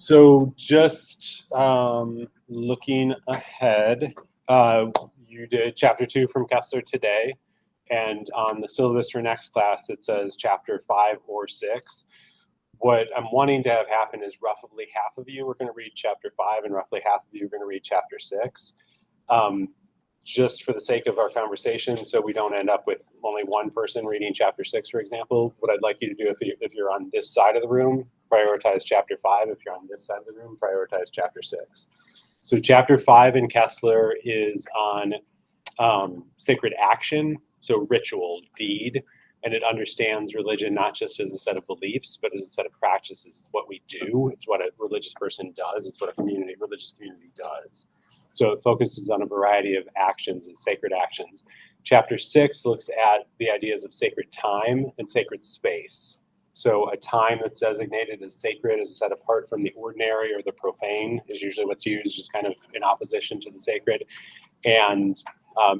So just looking ahead, you did chapter 2 from Kessler today, and on the syllabus for next class, it says chapter 5 or 6. What I'm wanting to have happen is roughly half of you are going to read chapter 5 and roughly half of you are going to read chapter 6. Just for the sake of our conversation, so we don't end up with only one person reading chapter 6, for example, what I'd like you to do if you're on this side of the room, prioritize chapter 5. If you're on this side of the room, prioritize chapter 6. So chapter 5 in Kessler is on sacred action, so ritual, deed, and it understands religion not just as a set of beliefs, but as a set of practices. It's what we do. It's what a religious person does. It's what a religious community does. So it focuses on a variety of actions and sacred actions. Chapter 6 looks at the ideas of sacred time and sacred space. So a time that's designated as sacred, is set apart from the ordinary or the profane, is usually what's used, just kind of in opposition to the sacred. And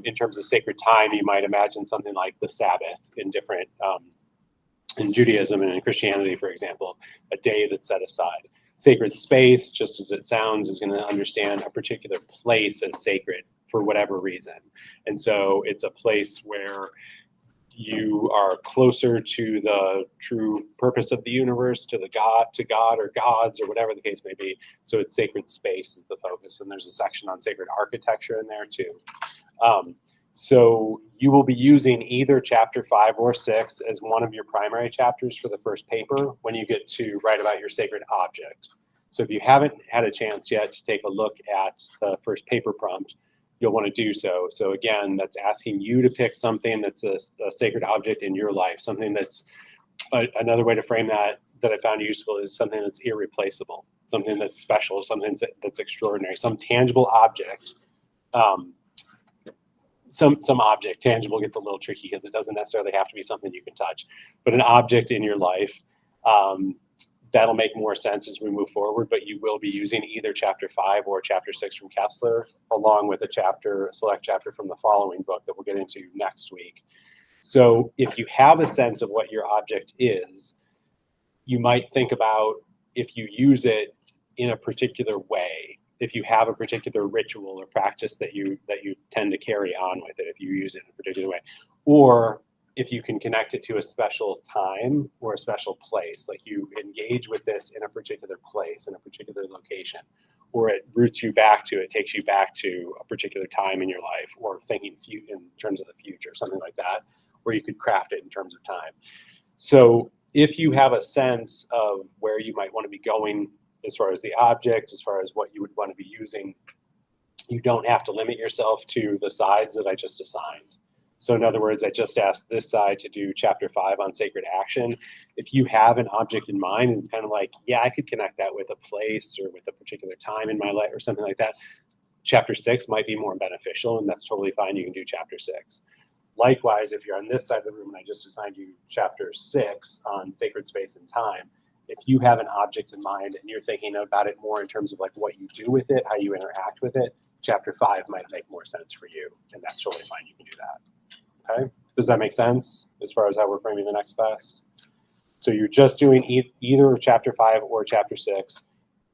in terms of sacred time, you might imagine something like the Sabbath in different, in Judaism and in Christianity, for example, a day that's set aside. Sacred space, just as it sounds, is going to understand a particular place as sacred for whatever reason. And so it's a place where you are closer to the true purpose of the universe, to God or gods or whatever the case may be. So it's sacred space is the focus. And there's a section on sacred architecture in there too. So you will be using either chapter 5 or 6 as one of your primary chapters for the first paper when you get to write about your sacred object. So if you haven't had a chance yet to take a look at the first paper prompt, you'll want to do so. So again, that's asking you to pick something that's a sacred object in your life, something that's another way to frame that I found useful is something that's irreplaceable, something that's special, something that's extraordinary, some tangible object. Some object, tangible gets a little tricky because it doesn't necessarily have to be something you can touch, but an object in your life, that'll make more sense as we move forward, but you will be using either chapter 5 or chapter 6 from Kessler, along with a select chapter from the following book that we'll get into next week. So if you have a sense of what your object is, you might think about if you use it in a particular way, if you have a particular ritual or practice that you tend to carry on with it, if you use it in a particular way, or if you can connect it to a special time or a special place, like you engage with this in a particular place, in a particular location, or it roots you back to, it takes you back to a particular time in your life, or thinking in terms of the future, something like that, where you could craft it in terms of time. So if you have a sense of where you might want to be going as far as the object, as far as what you would want to be using, you don't have to limit yourself to the sides that I just assigned. So in other words, I just asked this side to do chapter 5 on sacred action. If you have an object in mind, and it's kind of like, yeah, I could connect that with a place or with a particular time in my life or something like that, chapter 6 might be more beneficial, and that's totally fine. You can do chapter 6. Likewise, if you're on this side of the room and I just assigned you chapter 6 on sacred space and time, if you have an object in mind and you're thinking about it more in terms of like what you do with it, how you interact with it, chapter 5 might make more sense for you, and that's totally fine. You can do that. Okay? Does that make sense as far as how we're framing the next class? So you're just doing either chapter 5 or chapter 6.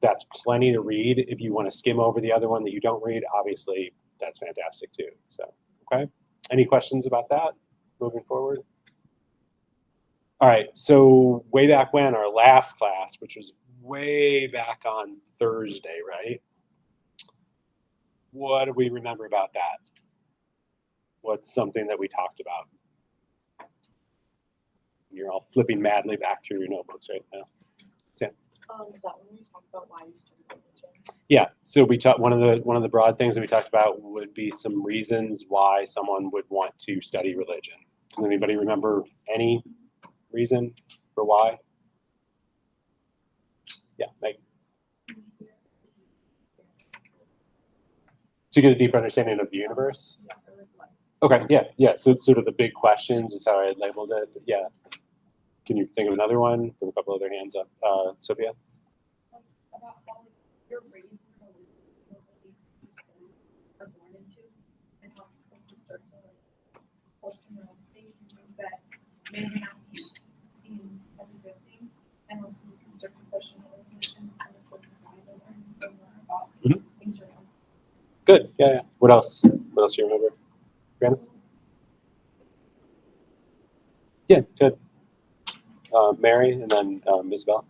That's plenty to read. If you want to skim over the other one that you don't read, obviously that's fantastic too. So, okay. Any questions about that moving forward? All right, so way back when, our last class, which was way back on Thursday, right? What do we remember about that? What's something that we talked about? You're all flipping madly back through your notebooks right now. Sam? Is that when we talked about why you started religion? Yeah, so we talked, one of the broad things that we talked about would be some reasons why someone would want to study religion. Does anybody remember any reason for why? Yeah, Meg. To get a deeper understanding of the universe? Okay, yeah. So sort of the big questions is how I had labeled it. Yeah. Can you think of another one? Put a couple other hands up. Sophia? About how you're raised in a belief are born into, and how people can start to question their own faith and things that may or may not be seen as a good thing, and also you can start to question other things and the sense of Good. Yeah. What else? What else do you remember? Brianna? Yeah. Good. Mary, and then Isabel.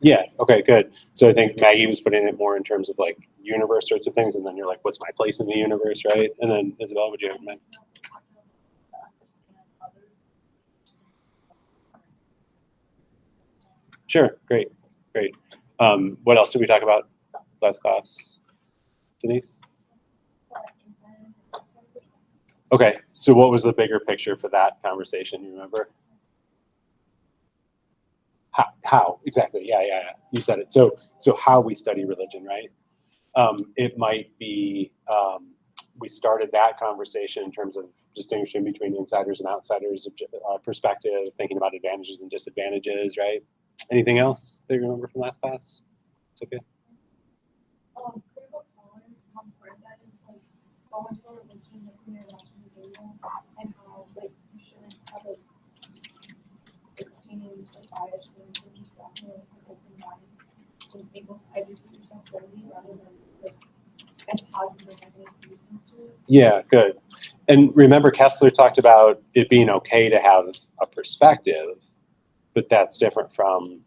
Yeah. Okay. Good. So I think Maggie was putting it more in terms of like universe sorts of things, and then you're like, "What's my place in the universe?" Right? And then Isabel, would you have meant? Sure. Great. Great. What else did we talk about last class, Denise? Okay. So what was the bigger picture for that conversation? You remember? How exactly? Yeah. You said it. So how we study religion, right? It might be we started that conversation in terms of distinguishing between insiders and outsiders perspective, thinking about advantages and disadvantages, right? Anything else that you remember from last class? It's okay. Critical tolerance, part of that is like how much of a religion like when you're watching the video and how like you shouldn't have like opinions like bias and just walking with an open mind and able to educate yourself fully rather than like and positive negative viewpoints to it. Yeah, good. And remember, Kessler talked about it being okay to have a perspective, but that's different from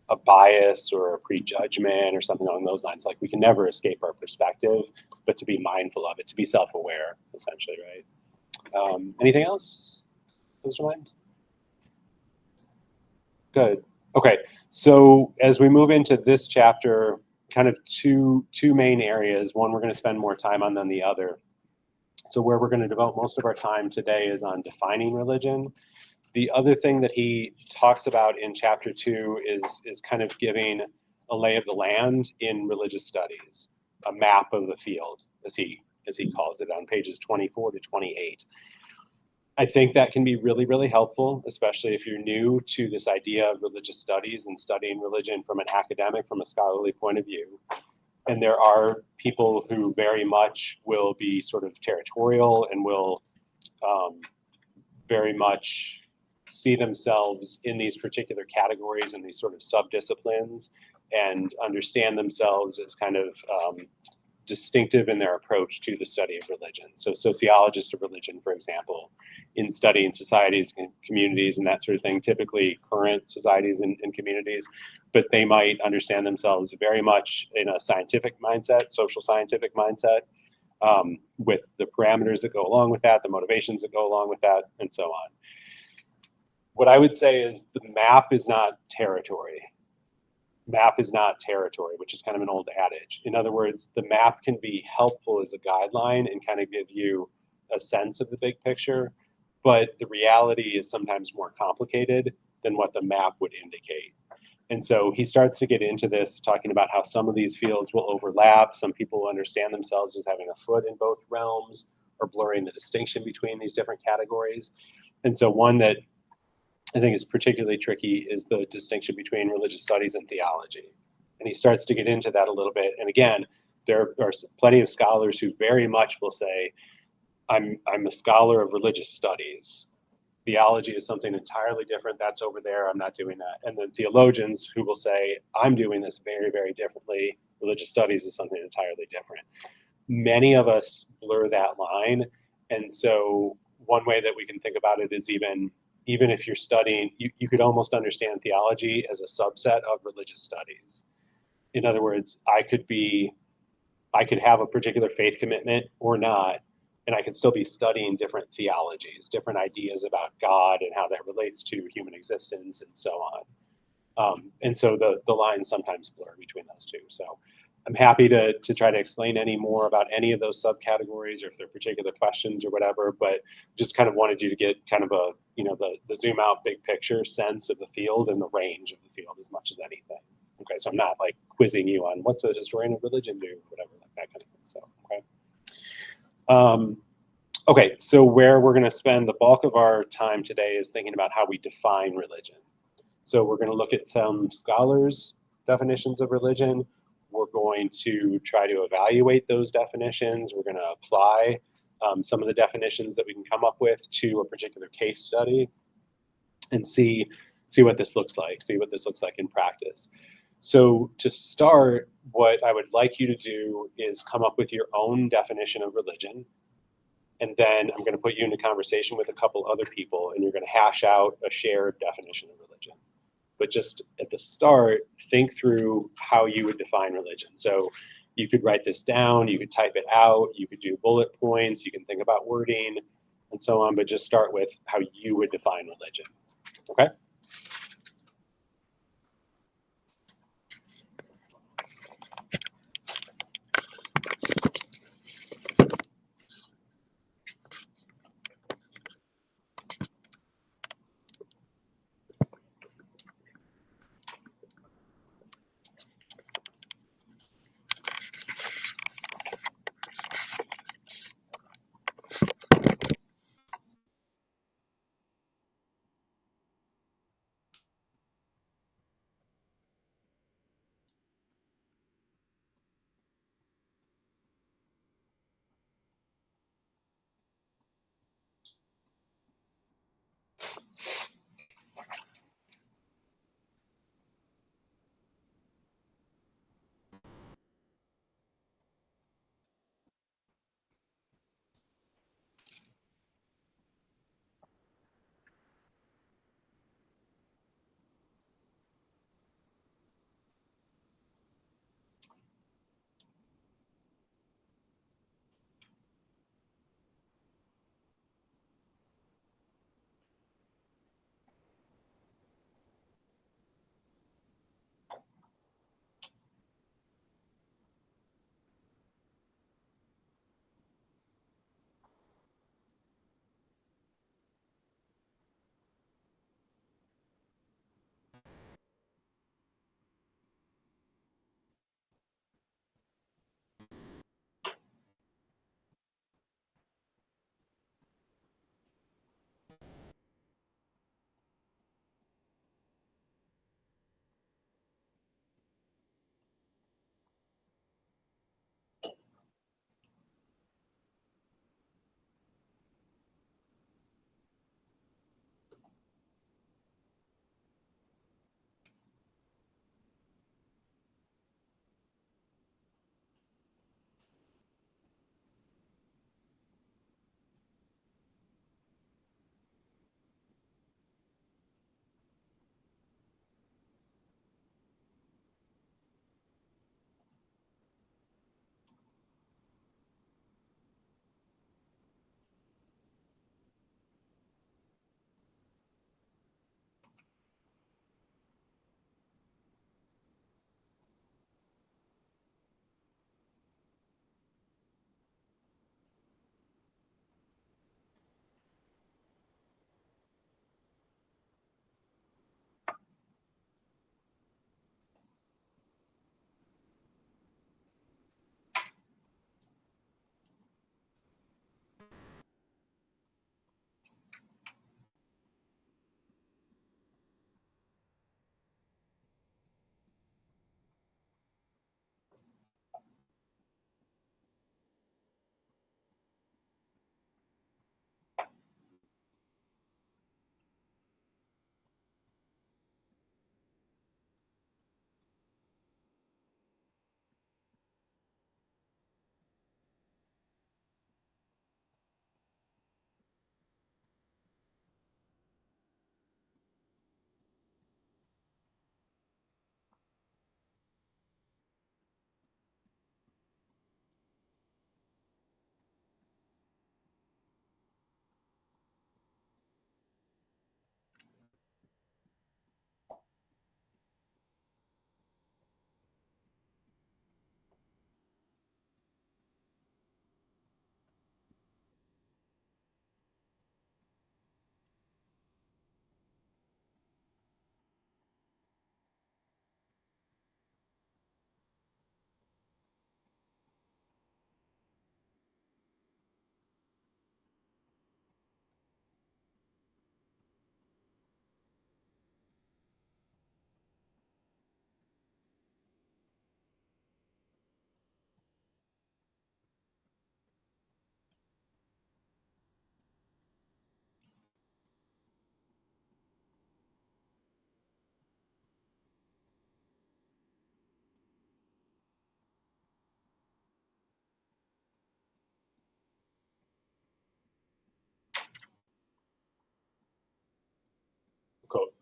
a bias or a prejudgment or something along those lines. Like we can never escape our perspective, but to be mindful of it, to be self-aware, essentially, right? Anything else comes to mind? Good. Okay. So as we move into this chapter, kind of two main areas. One we're going to spend more time on than the other. So where we're going to devote most of our time today is on defining religion. The other thing that he talks about in chapter 2 is kind of giving a lay of the land in religious studies, a map of the field, as he calls it, on pages 24 to 28. I think that can be really, really helpful, especially if you're new to this idea of religious studies and studying religion from an academic, from a scholarly point of view. And there are people who very much will be sort of territorial and will very much see themselves in these particular categories and these sort of sub-disciplines and understand themselves as kind of distinctive in their approach to the study of religion. So sociologists of religion, for example, in studying societies and communities and that sort of thing, typically current societies and communities, but they might understand themselves very much in a scientific mindset, social scientific mindset, with the parameters that go along with that, the motivations that go along with that, and so on. What I would say is the map is not territory. Map is not territory, which is kind of an old adage. In other words, the map can be helpful as a guideline and kind of give you a sense of the big picture, but the reality is sometimes more complicated than what the map would indicate. And so he starts to get into this, talking about how some of these fields will overlap. Some people will understand themselves as having a foot in both realms or blurring the distinction between these different categories. And so one that I think is particularly tricky is the distinction between religious studies and theology. And he starts to get into that a little bit. And again, there are plenty of scholars who very much will say, I'm a scholar of religious studies. Theology is something entirely different. That's over there. I'm not doing that. And then theologians who will say, I'm doing this very, very differently. Religious studies is something entirely different. Many of us blur that line. And so one way that we can think about it is even if you're studying, you could almost understand theology as a subset of religious studies. In other words, I could have a particular faith commitment or not, and I could still be studying different theologies, different ideas about God and how that relates to human existence and so on. And so the lines sometimes blur between those two. So I'm happy to try to explain any more about any of those subcategories or if there are particular questions or whatever, but just kind of wanted you to get kind of a, the zoom out big picture sense of the field and the range of the field as much as anything. Okay, so I'm not like quizzing you on what's a historian of religion do, whatever, like that kind of thing. So, okay. Okay, so where we're going to spend the bulk of our time today is thinking about how we define religion. So we're going to look at some scholars' definitions of religion. We're going to try to evaluate those definitions. We're going to apply some of the definitions that we can come up with to a particular case study and see see what this looks like, see what this looks like in practice. So to start, what I would like you to do is come up with your own definition of religion. And then I'm going to put you into conversation with a couple other people, and you're going to hash out a shared definition of religion. But just at the start, think through how you would define religion. So you could write this down, you could type it out, you could do bullet points, you can think about wording and so on, but just start with how you would define religion, okay?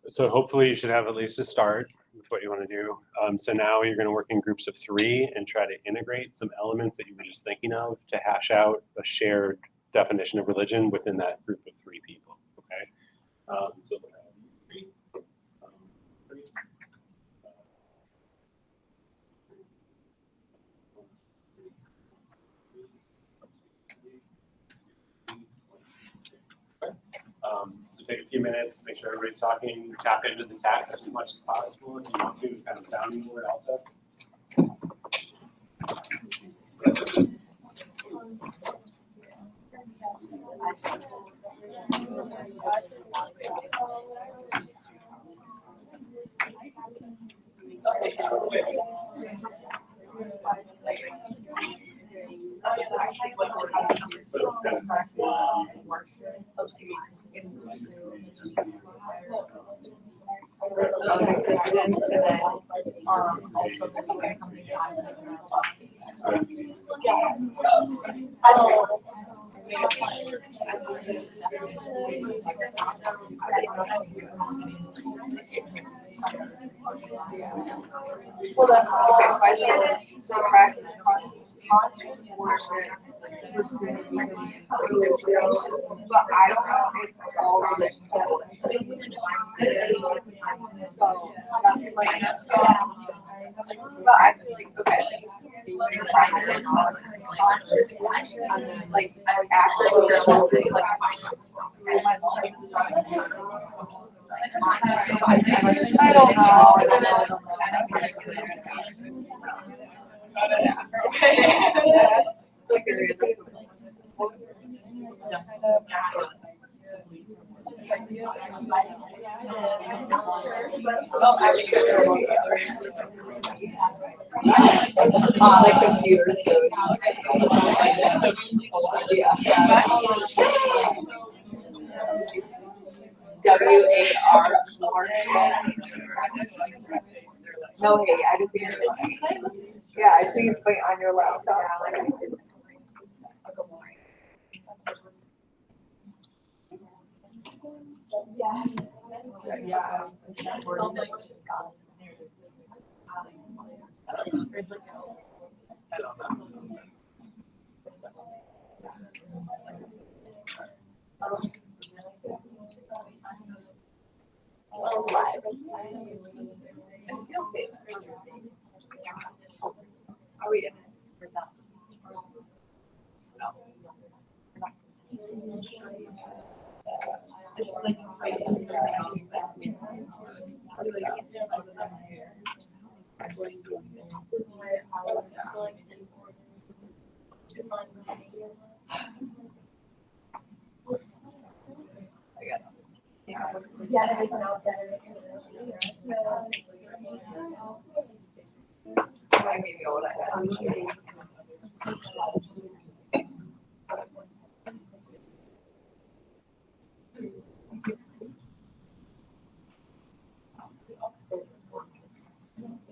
So hopefully you should have at least a start with what you want to do. So now you're going to work in groups of 3 and try to integrate some elements that you were just thinking of to hash out a shared definition of religion within that group of 3 people. Okay. So three. So take a few minutes, make sure everybody's talking, tap into the text as much as possible. If you want to, it's kind of sounding board also. Well, that's okay. So I said the practice conscious worship, but I don't know if all religions do it. So that's like, but I feel like okay. Conscious worship, like active worship, like I don't know. Like computer too. Yeah. WAR. No, hey, I just think it's funny. Yeah, I think it's funny on your laptop. Yeah. Are we in it?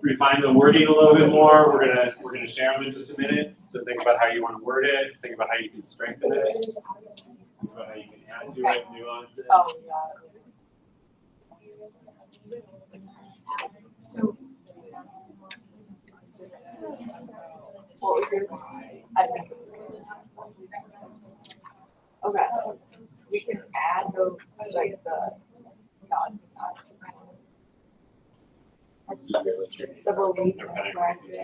Refine the wording a little bit more. We're gonna share them in just a minute. So think about how you want to word it. Think about how you can strengthen it. Think about how you can add to it, nuance it. Oh, so, what was yours? I think. Okay, so we can add those, like the God. That's the belief and practice.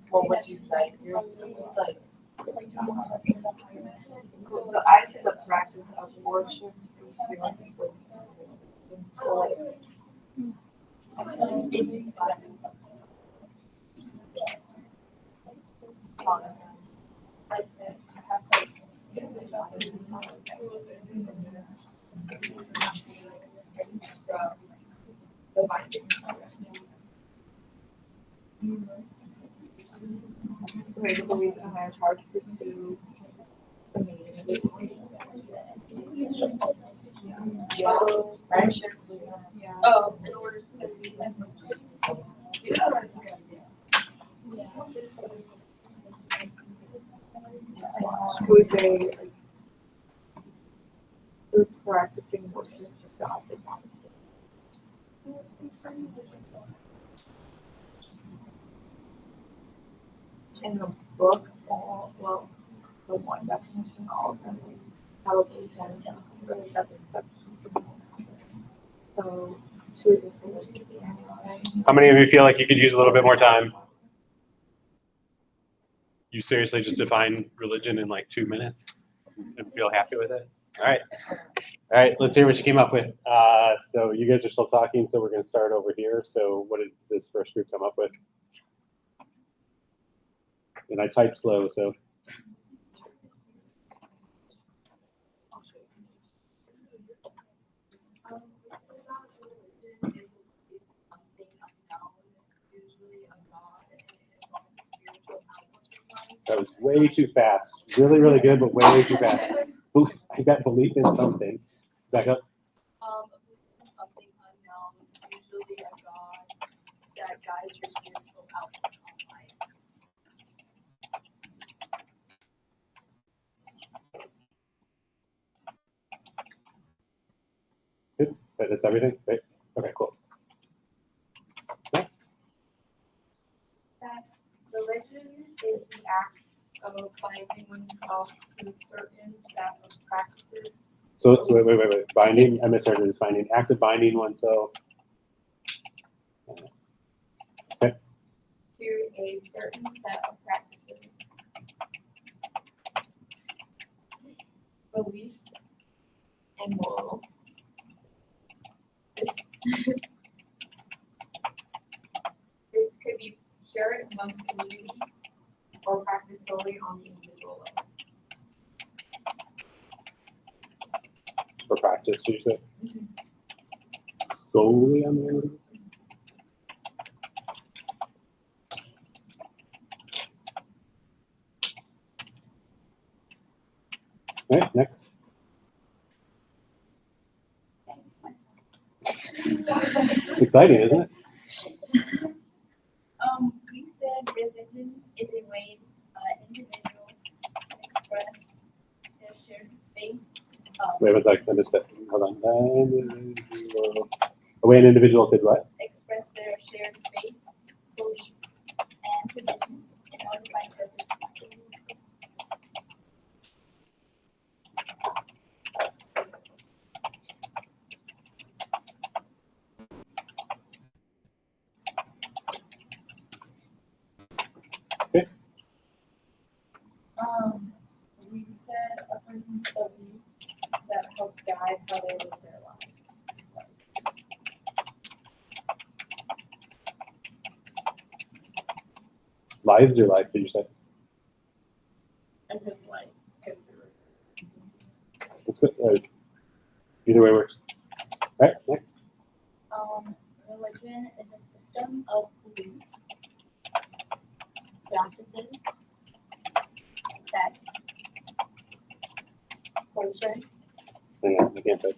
What would you say? I said the practice of worship to pursue okay, the belief in a higher power to pursue the meaning. Oh, in order to. say like, through practicing worship to God and honesty. In the book, well, the one definition, all of them probably can really that's the key component. So should we just say that to the end? How many of you feel like you could use a little bit more time? You seriously just define religion in like 2 minutes and feel happy with it? All right. All right, let's hear what you came up with. So you guys are still talking, so we're going to start over here. So what did this first group come up with? And I type slow, so. That was way too fast. Really, really good, but way too fast. I got belief in something. Back up. Something unknown, usually a God that guides your spiritual outlook on life. Good. That's everything, right? Okay, cool. Next. That religion is the act of binding oneself to certain set of practices. So wait. Binding, I misheard it as binding. Act of binding oneself. Okay. To a certain set of practices, beliefs, and morals. This could be shared amongst community or practiced solely on the individual level. For practice, you say? Solely on the individual? All right, next. It's exciting, isn't it? We said religion is a way an individual can express their shared faith. Wait, I missed it. Hold on. A way an individual could what? Express their shared faith, beliefs, and traditions in order to find purpose. Okay. We said a person's beliefs that help guide how they live their life. Lives or life, did you say? As if life. That's good. Either way works. All right, next. Religion is a system of beliefs, practices, texts, culture, Hang on, I can't type.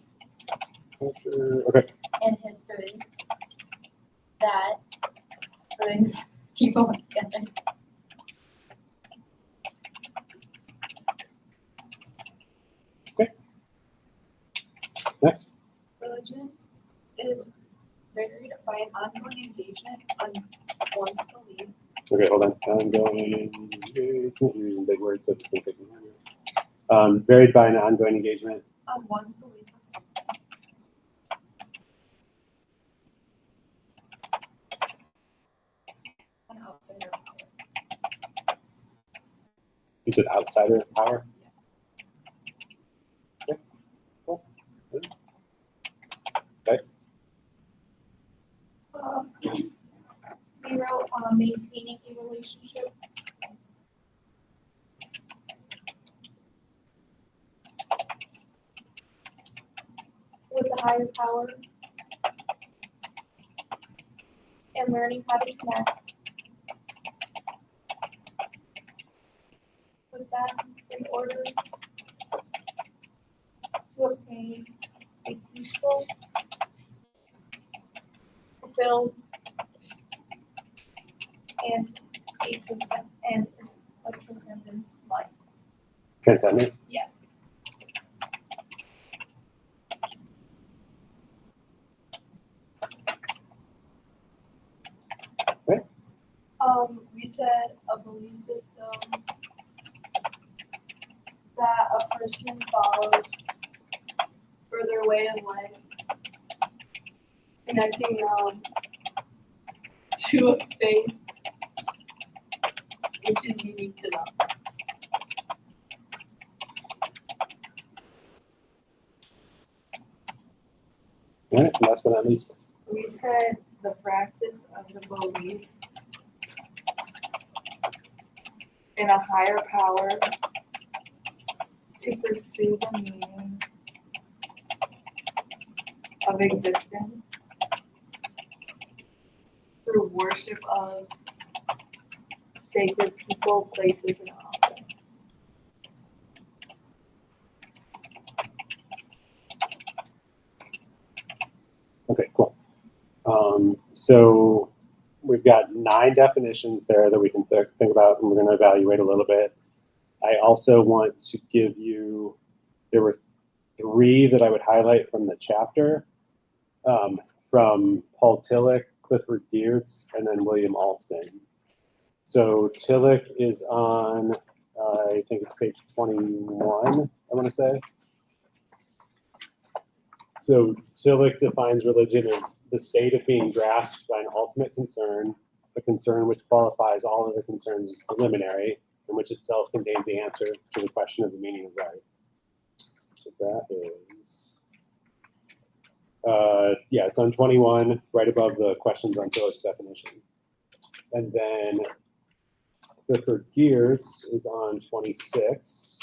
Culture. Okay. and history that brings people together. Next. Religion is varied by an ongoing engagement on one's belief. Okay, hold on. Ongoing engagement. You're using big words, so it's going to take me longer. Varied by an ongoing engagement. On one's belief of something. An outsider power. You said outsider power? Okay. Cool. Good. Okay. We wrote maintaining a relationship. With a higher power. And learning how to connect. With that in order to obtain a peaceful, fulfilled, and a transcendent life. Transcendent? Yeah. Right. We said a belief system that a person follows for their way of life, connecting to a faith which is unique to them. All right, last but not least. We said the practice of the belief in a higher power to pursue the meaning of existence through worship of sacred people, places, and objects. Okay, cool. So we've got 9 definitions there that we can think about, and we're going to evaluate a little bit. I also want to give you, there were 3 that I would highlight from the chapter, from Paul Tillich, Clifford Geertz, and then William Alston. So Tillich is on, I think it's page 21, I want to say. So Tillich defines religion as the state of being grasped by an ultimate concern, a concern which qualifies all other concerns as preliminary, and which itself contains the answer to the question of the meaning of life. So that is, yeah, it's on 21, right above the questions on Tillich's definition. And then Clifford Geertz is on 26.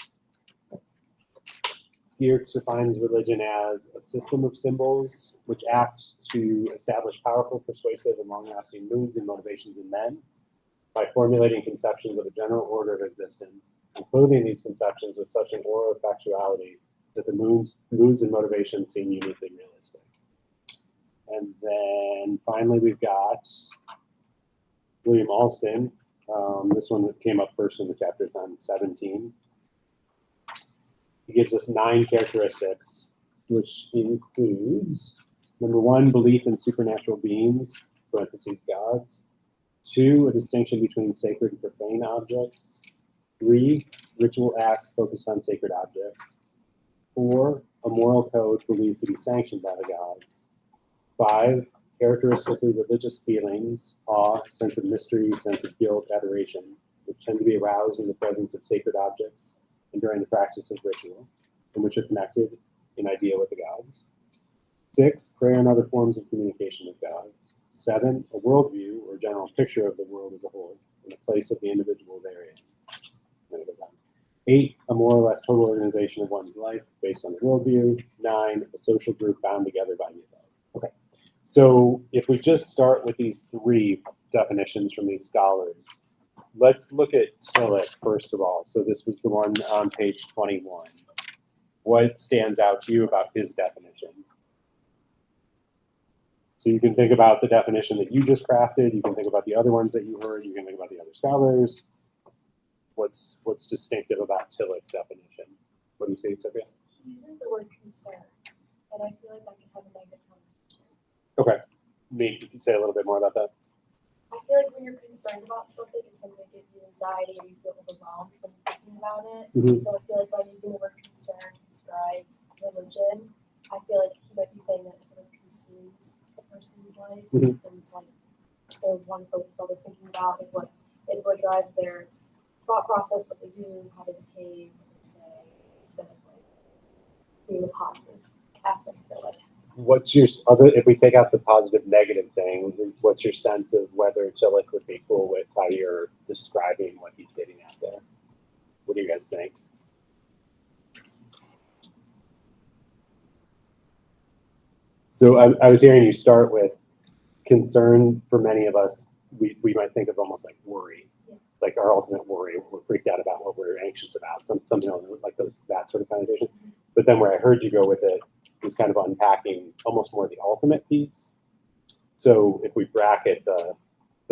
Geertz defines religion as a system of symbols which act to establish powerful, persuasive, and long-lasting moods and motivations in men by formulating conceptions of a general order of existence and clothing these conceptions with such an aura of factuality that the moods and motivations seem uniquely realistic. And then finally, we've got William Alston. This one that came up first in the chapter is on 17. He gives us 9 characteristics, which includes, number 1, belief in supernatural beings, parentheses, gods. 2, a distinction between sacred and profane objects. 3, ritual acts focused on sacred objects. 4, a moral code believed to be sanctioned by the gods. 5, characteristically religious feelings, awe, sense of mystery, sense of guilt, adoration, which tend to be aroused in the presence of sacred objects and during the practice of ritual, and which are connected in idea with the gods. 6, prayer and other forms of communication with gods. 7, a worldview or general picture of the world as a whole, and the place of the individual therein. And it goes on. 8, a more or less total organization of one's life based on the worldview. 9, a social group bound together by the above. Okay, so if we just start with these 3 definitions from these scholars, let's look at Tillich first of all. So this was the one on page 21. What stands out to you about his definition? So you can think about the definition that you just crafted. You can think about the other ones that you heard. You can think about the other scholars. What's distinctive about Tillich's definition? What do you say, Sophia? He uses the word concern, and I feel like that can have a negative connotation. Okay. Nate, you can say a little bit more about that. I feel like when you're concerned about something, it's something that gives you anxiety or you feel overwhelmed from thinking about it. Mhm. So I feel like by using the word concern to describe religion, I feel like he might be saying that it sort of consumes a person's life. Mhm. And it's like their one focus, all they're thinking about is what drives their thought process, what they do, how they behave, what they say, instead of like being a positive aspect of their life. What's your other, if we take out the positive negative thing, what's your sense of whether Tillich would be cool with how you're describing what he's getting at there? What do you guys think? So I was hearing you start with concern. For many of us, we might think of almost like worry, like our ultimate worry. We're freaked out about what we're anxious about, something like that sort of connotation. But then where I heard you go with it was kind of unpacking almost more the ultimate piece. So if we bracket the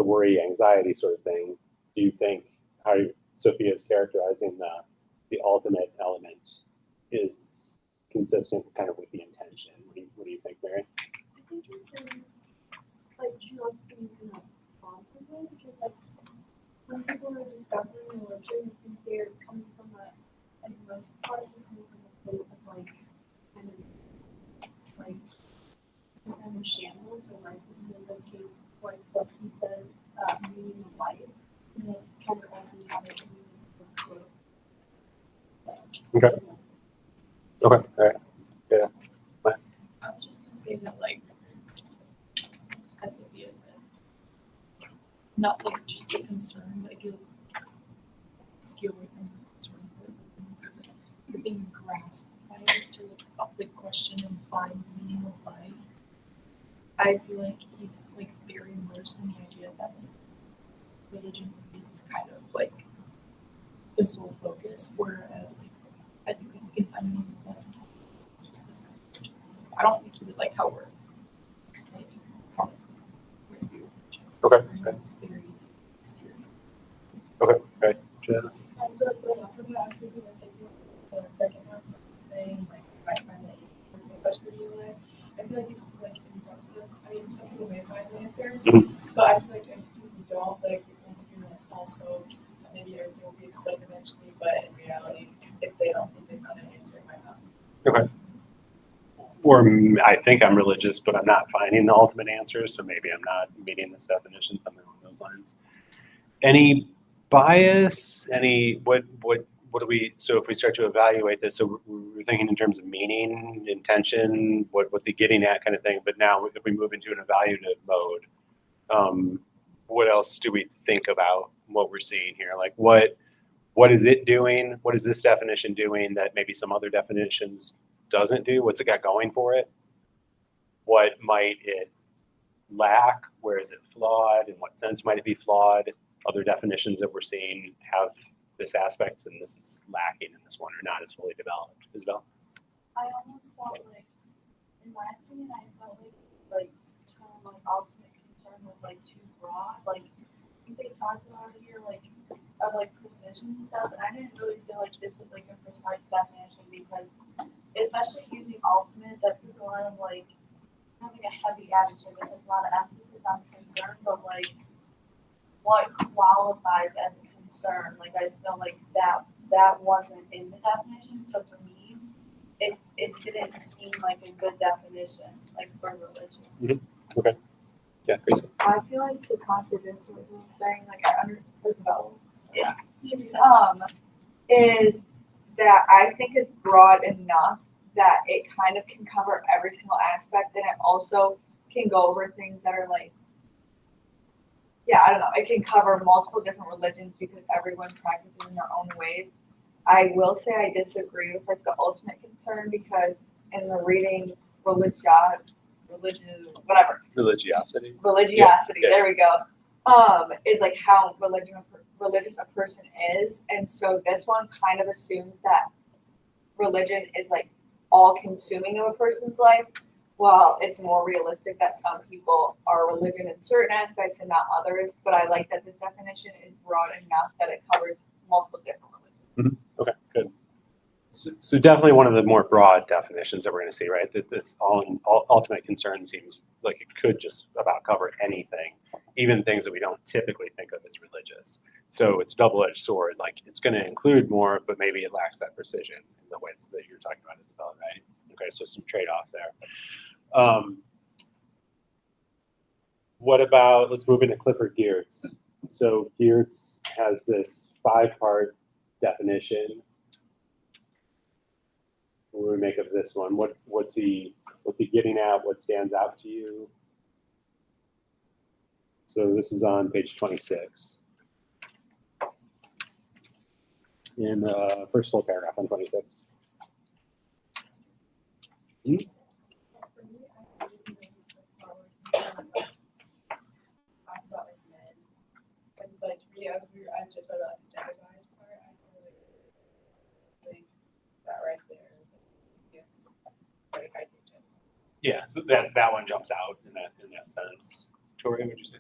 worry, anxiety sort of thing, do you think how Sophia is characterizing the ultimate element is consistent kind of with the intention. What do you think, Mary? I think it's like can also be used in a positive way because like when people are discovering religion, I think they're coming from like most part they're coming from a place of like kind of shambles. So life isn't looking like what he says meaning of life. And it's kind of only how they can Okay. Okay. All right. Yeah. I was just gonna say that, like, as Sophia said, not like just the concern, but you skew away from the concern. This is like you're being grasped by it to like question and find meaning of life. I feel like he's like very immersed in the idea that like, religion is kind of like the sole focus, whereas like I think that we can find meaning of life. So I don't think he would like how we're explaining from where you. Okay. It's very serious. Okay. Right. Yeah. And to build off of that, I was thinking the second one saying like I find that answering the question the way. I feel like it's like in some sense, I mean some people may find the answer, but I feel like if people don't, like it's also maybe everything will be explained eventually, but in reality, if they don't think they found an answer, it might not. Okay. Or I think I'm religious, but I'm not finding the ultimate answer, so maybe I'm not meeting this definition, something along those lines. Any bias? What do we? So if we start to evaluate this, so we're thinking in terms of meaning, intention, what's he getting at, kind of thing. But now if we move into an evaluative mode, what else do we think about what we're seeing here? Like what is it doing? What is this definition doing that maybe some other definitions doesn't do? What's it got going for it? What might it lack? Where is it flawed? In what sense might it be flawed? Other definitions that we're seeing have this aspect, and this is lacking in this one, or not as fully developed. Isabel? I almost felt like, in my opinion, I felt like the term like ultimate concern was like too broad. Like I think they talked about it here like of like precision and stuff, and I didn't really feel like this was like a precise definition because especially using ultimate, that puts a lot of like having a heavy adjective. It has a lot of emphasis on concern, but like what qualifies as a concern? Like I feel like that wasn't in the definition. So to me, it didn't seem like a good definition, like for religion. Mm-hmm. Okay. Yeah, Gracie. I feel like to contradict what you were saying, like I understand. Yeah. Is that I think it's broad enough that it kind of can cover every single aspect, and it also can go over things that are like, yeah, I don't know. It can cover multiple different religions because everyone practices in their own ways. I will say I disagree with like the ultimate concern because in the reading religiosity. Yeah. There we go. Is like how religious a person is, and so this one kind of assumes that religion is like all consuming of a person's life, while it's more realistic that some people are religion in certain aspects and not others. But I like that this definition is broad enough that it covers multiple different religions. Mm-hmm. Okay, good. So definitely one of the more broad definitions that we're going to see, right? That it's ultimate concern seems like it could just about cover anything, even things that we don't typically think of as religious. So it's a double-edged sword. Like it's going to include more, but maybe it lacks that precision in the ways that you're talking about, Isabel, right? Okay, so some trade-off there. What about, let's move into Clifford Geertz. So Geertz has this 5-part definition. What do we make of this one? What's he getting at? What stands out to you? So this is on page 26. In first full paragraph on 26. For me, I really miss the part where talks about like men. And like for me, I just read about the gender bias part. I really think that right there is yes, like I think gender. Yeah, so that one jumps out in that sense. Tori, what would you say?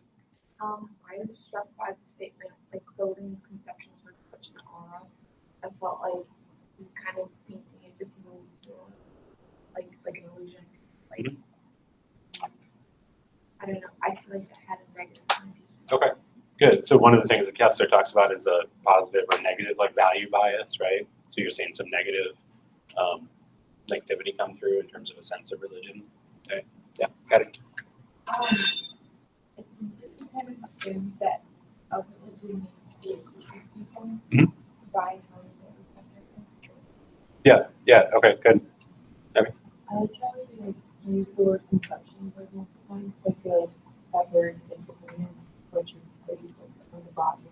I am struck by the statement like clothing conceptions for such an aura I felt like he was kind of painting it this illusion, like an illusion. Like I don't know. I feel like I had a negative connotation. Okay, good. So one of the things that Kessler talks about is a positive or negative, like value bias, right? So you're seeing some negative negativity come through in terms of a sense of religion. Okay, yeah, got it. It seems like he kind of assumes that a religion needs to be a group of people by how it goes. Yeah, okay, good. I like how we use the word conceptions like multiple times. I feel like that word is incomplete, which you said on the bottom.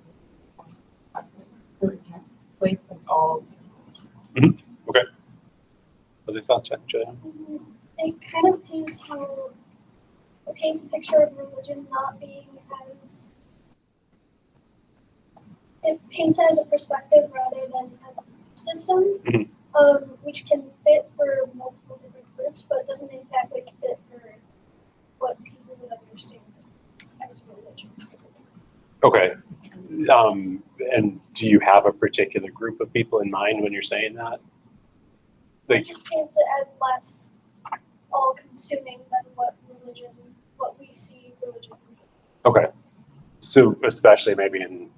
It explains like all. Okay. Other thoughts, Julia? It kind of paints a picture of religion not being as, it paints it as a perspective rather than as a system, which can fit for multiple different groups, but doesn't exactly fit for what people would understand as religious. Okay. And do you have a particular group of people in mind when you're saying that? It just paints it as less all-consuming than what we see religion. Okay. So especially maybe in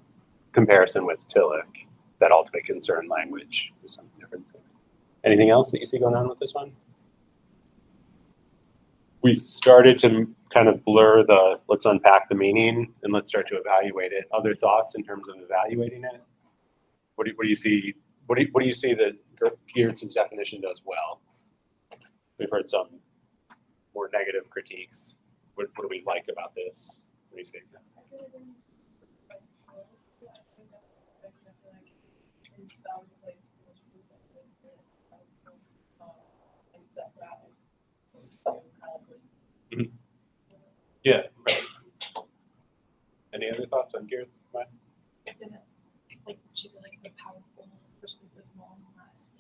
comparison with Tillich, that ultimate concern language is something different. Anything else that you see going on with this one? We started to kind of blur the, let's unpack the meaning and let's start to evaluate it. Other thoughts in terms of evaluating it? What do you see? What do you see that Geertz's definition does well? We've heard some more negative critiques. What do we like about this? What do you think? Yeah. Right. Any other thoughts on Geertz? It's in it. Like she's like the powerful perspective long lasting.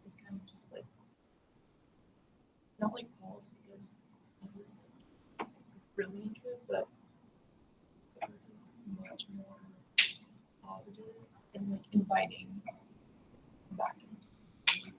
It's kind of just like not like Paul's because he's like really into it, but it's just much more positive and like inviting back into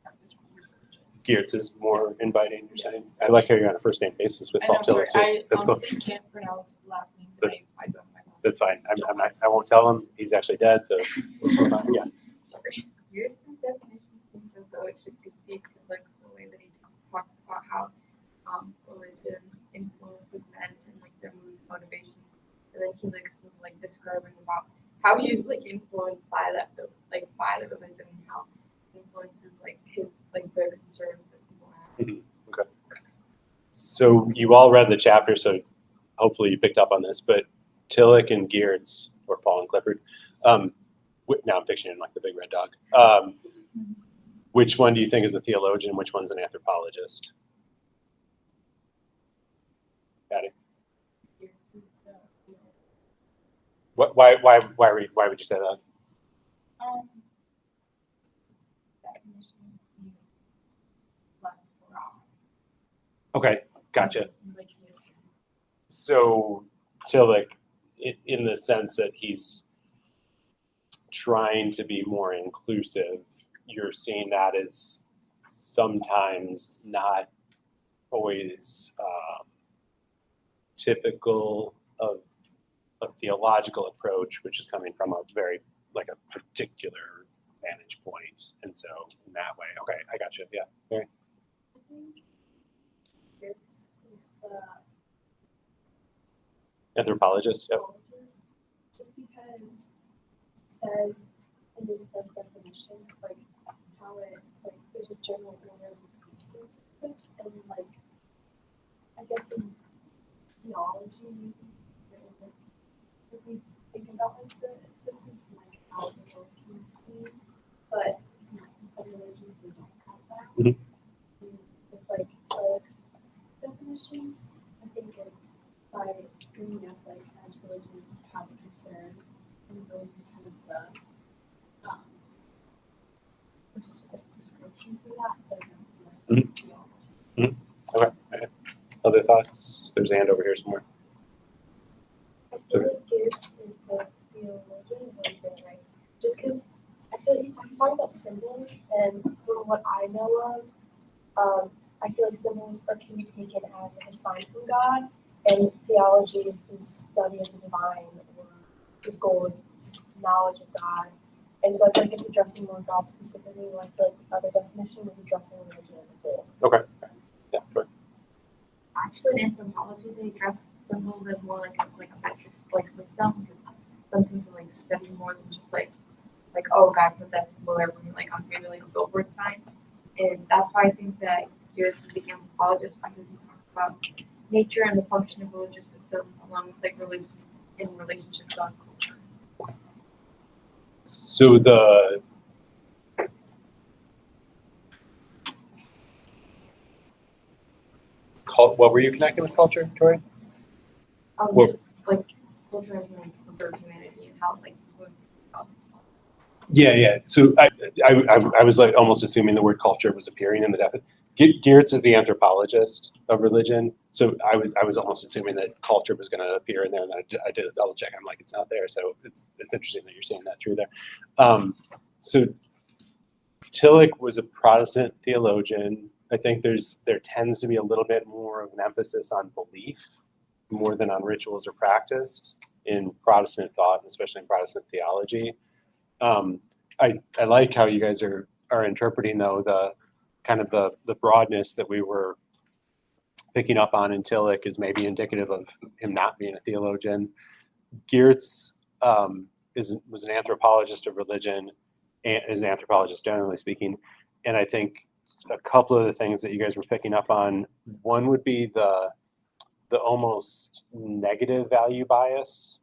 practice with your religion. Geertz is more inviting, you're saying? I like how you're on a first name basis with I Paul know, Tillich too. I That's cool. honestly can't pronounce the last name, but I don't know my last That's name. fine. I won't tell him. He's actually dead, so it's fine. Yeah. Sorry. Geertz's definition seems as though it should precede Tillich's the way that he talks about how religion influences men and like their moods, motivations, and then Tillich's like describing about how he's like influenced by that, like by the religion and how it influences like his like the concerns that people have. Okay. So you all read the chapter, so hopefully you picked up on this, but Tillich and Geertz, or Paul and Clifford, now I'm picturing like the big red dog. Which one do you think is the theologian? Which one's an anthropologist? Got it. Why would you say that? Definitions seem less broad. Okay, gotcha. It's like this. So Tillich, in the sense that he's trying to be more inclusive, you're seeing that as sometimes not always typical of a theological approach, which is coming from a very, like a particular vantage point. And so in that way, okay, I got you. Yeah. Mary? I think it's the Anthropologist. Yep. anthropologist, just because it says in this like definition, like how it like there's a general order of existence, and like I guess in theology there isn't if we think about like the existence and like how the world came to be, but in some religions they don't have that. Mhm. And with like Tillich's definition, I think it's by bringing up like as religions have a concern, and those is kind of the prescription for that, then that's what theology. Okay. Other thoughts? There's a hand over here somewhere. I feel like Geertz is the theologian, what is it, right? Just because I feel like he's talking about symbols, and from what I know of, I feel like symbols can be taken as like a sign from God, and theology is the study of the divine, or his goal is knowledge of God. And so I think it's addressing more God specifically, like the other definition was addressing religion as a whole. Okay. Yeah, sure. Actually, in anthropology, they address symbols as more like a metric like system, because something to like study more than just like oh God put that symbol there when like on maybe like a billboard sign. And that's why I think that Geertz became an anthropologist, because he talks about nature and the function of religious systems along with like religion in relationship to God culture. So what were you connecting with culture, Tori? Well- Just like culture as like for humanity and how it like influences God. Yeah. So I was like almost assuming the word culture was appearing in the definition. Geertz is the anthropologist of religion, so I was almost assuming that culture was going to appear in there, and then I did a double check. I'm like, it's not there, so it's interesting that you're seeing that through there. So Tillich was a Protestant theologian. I think there tends to be a little bit more of an emphasis on belief more than on rituals or practice in Protestant thought, especially in Protestant theology. I like how you guys are interpreting though the kind of the broadness that we were picking up on in Tillich is maybe indicative of him not being a theologian. Geertz was an anthropologist of religion, and is an anthropologist generally speaking. And I think a couple of the things that you guys were picking up on, one would be the almost negative value bias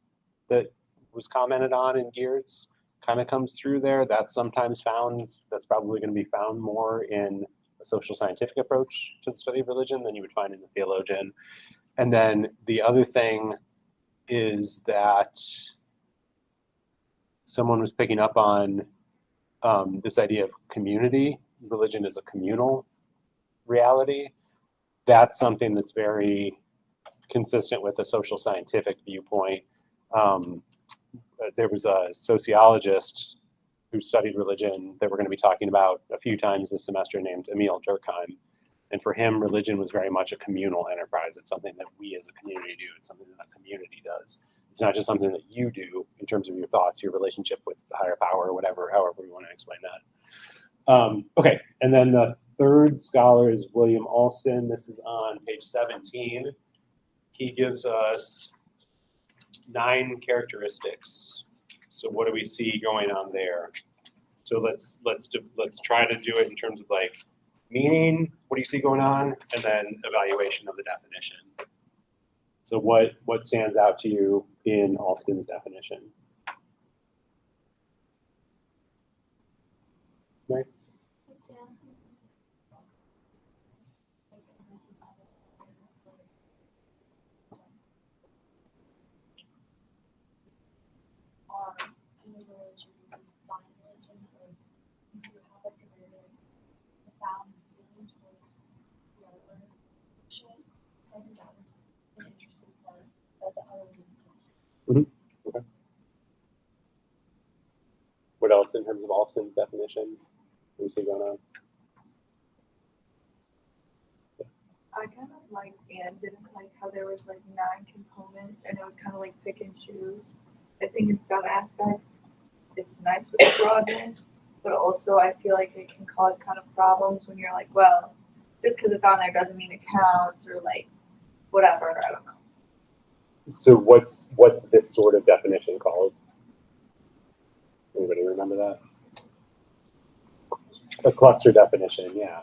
that was commented on in Geertz kind of comes through there. That's sometimes found, that's probably going to be found more in a social scientific approach to the study of religion than you would find in the theologian. And then the other thing is that someone was picking up on this idea of community. Religion is a communal reality. That's something that's very consistent with a social scientific viewpoint. There was a sociologist who studied religion that we're going to be talking about a few times this semester named Emil Durkheim. And for him, religion was very much a communal enterprise. It's something that we as a community do. It's something that a community does. It's not just something that you do in terms of your thoughts, your relationship with the higher power, or whatever, however we want to explain that. Okay, and then the third scholar is William Alston. This is on page 17. He gives us 9 characteristics. So what do we see going on there? So let's try to do it in terms of like meaning. What do you see going on, and then evaluation of the definition. So what stands out to you in Alston's definition? Right. Okay. What else in terms of Alston's definition? What do you see going on? I kind of liked and didn't like how there was like 9 components and it was kind of like pick and choose. I think in some aspects it's nice with the broadness, but also I feel like it can cause kind of problems when you're like, well, just because it's on there doesn't mean it counts, or like whatever. I don't know. So what's this sort of definition called? Anybody remember that? A cluster definition, yeah.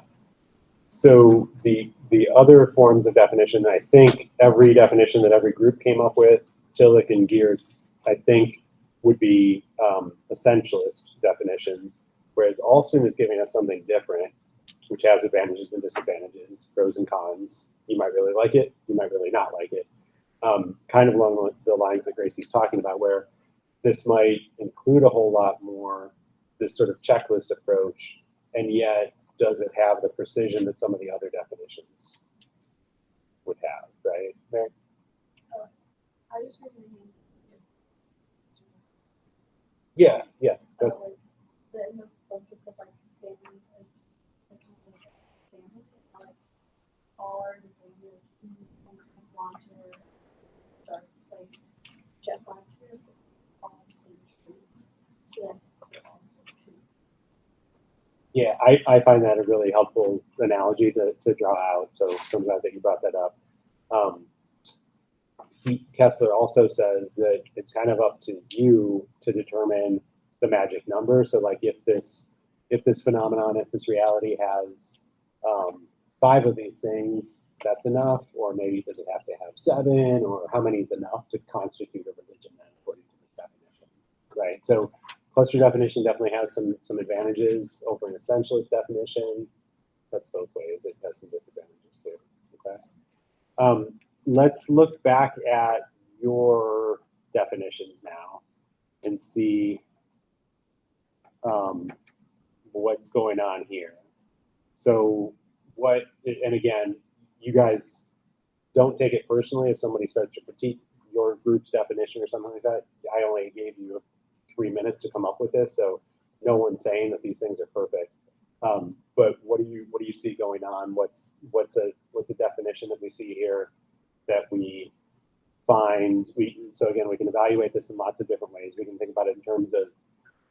So the other forms of definition, I think every definition that every group came up with, Tillich and Geertz, I think would be essentialist definitions, whereas Alston is giving us something different, which has advantages and disadvantages, pros and cons. You might really like it, you might really not like it. Kind of along the lines that Gracie's talking about, where this might include a whole lot more, this sort of checklist approach, and yet does it have the precision that some of the other definitions would have, right? Mary? I just really Yeah, yeah. Like, in the book, it's like family, like, it's like kind of like a family, like, all are the family, like, blonde hair, dark, like, jet black hair, but all the same trees. So that they're also cute. Yeah, I find that a really helpful analogy to draw out. So I'm glad that you brought that up. Kessler also says that it's kind of up to you to determine the magic number. So like if this phenomenon, if this reality has 5 of these things, that's enough, or maybe does it have to have 7, or how many is enough to constitute a religion then according to this definition, right? So cluster definition definitely has some advantages over an essentialist definition. That's both ways. It has some disadvantages too. Okay. Let's look back at your definitions now and see what's going on here. So what, and again, you guys don't take it personally if somebody starts to critique your group's definition or something like that. I only gave you 3 minutes to come up with this, so no one's saying that these things are perfect. But what do you see going on? What's a definition that we see here that we find? So again, we can evaluate this in lots of different ways. We can think about it in terms of,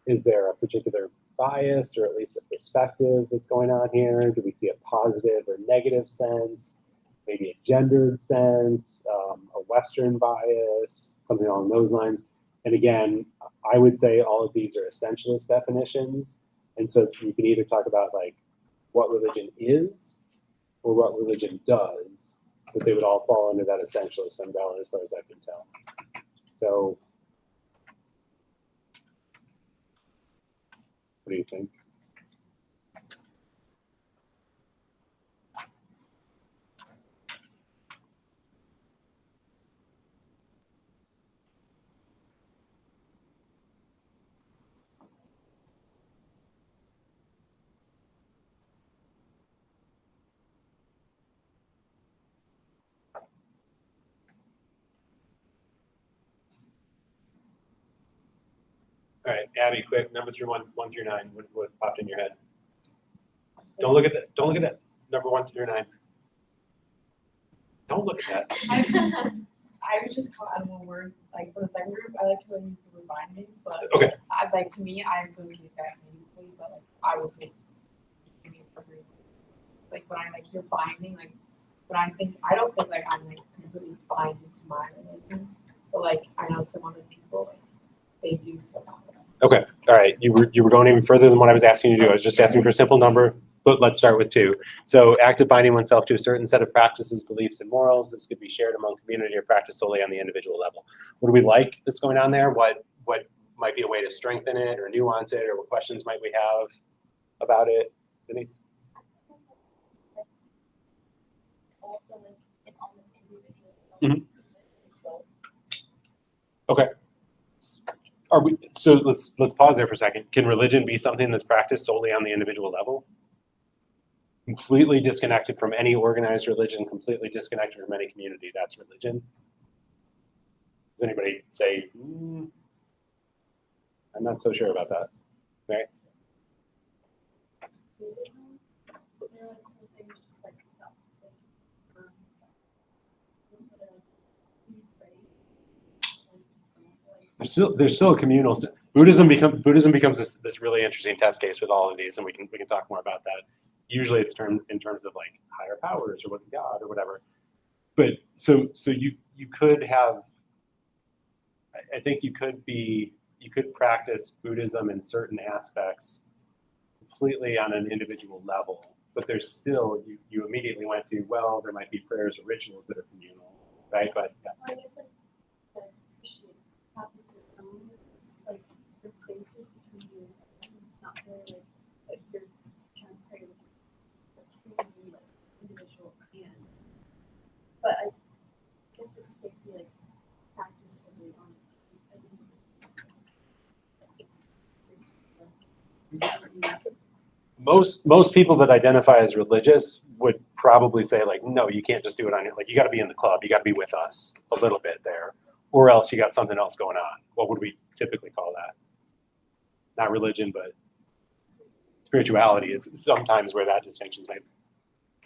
is there a particular bias or at least a perspective that's going on here? Do we see a positive or negative sense? Maybe a gendered sense, a Western bias, something along those lines. And again, I would say all of these are essentialist definitions. And so you can either talk about like what religion is or what religion does, but they would all fall under that essentialist umbrella as far as I can tell. So what do you think? All right, Abby, quick, number through 1 through 9. What popped in your head? Don't look at that. Don't look at that. Number 1 through 9. Don't look at that. I was just caught on one word. Like for the second group, I like to use the word binding, but Okay. like to me, I associate that meaningfully. But like I was like when I like hear binding, like when I think I don't think like I'm like completely binded to my religion, but like I know some other people like they do stuff. Okay. All right. You were going even further than what I was asking you to do. I was just asking for a simple number, but let's start with 2. So active binding oneself to a certain set of practices, beliefs, and morals. This could be shared among community or practiced solely on the individual level. What do we like that's going on there? What might be a way to strengthen it or nuance it, or what questions might we have about it? Denise? Also, like, it's on the individual. Okay. Are we, so let's pause there for a second. Can religion be something that's practiced solely on the individual level? Completely disconnected from any organized religion, completely disconnected from any community, that's religion? Does anybody say, I'm not so sure about that, right? There's still a communal. Buddhism becomes this really interesting test case with all of these, and we can talk more about that. Usually it's termed in terms of like higher powers or what God or whatever. But so you could have, I think you could practice Buddhism in certain aspects completely on an individual level, but there's still, you immediately went to, well, there might be prayers or rituals that are communal, right? But yeah. I guess like the Christian having your own, like your faith is between you and it's not really like you're trying to pray with a community, like individual and. But I guess it could be like practice solely on Most people that identify as religious would probably say like, no, you can't just do it on your, like, you got to be in the club, you got to be with us a little bit there, or else you got something else going on. What would we typically call that? not religion, but spirituality is sometimes where that distinction's made.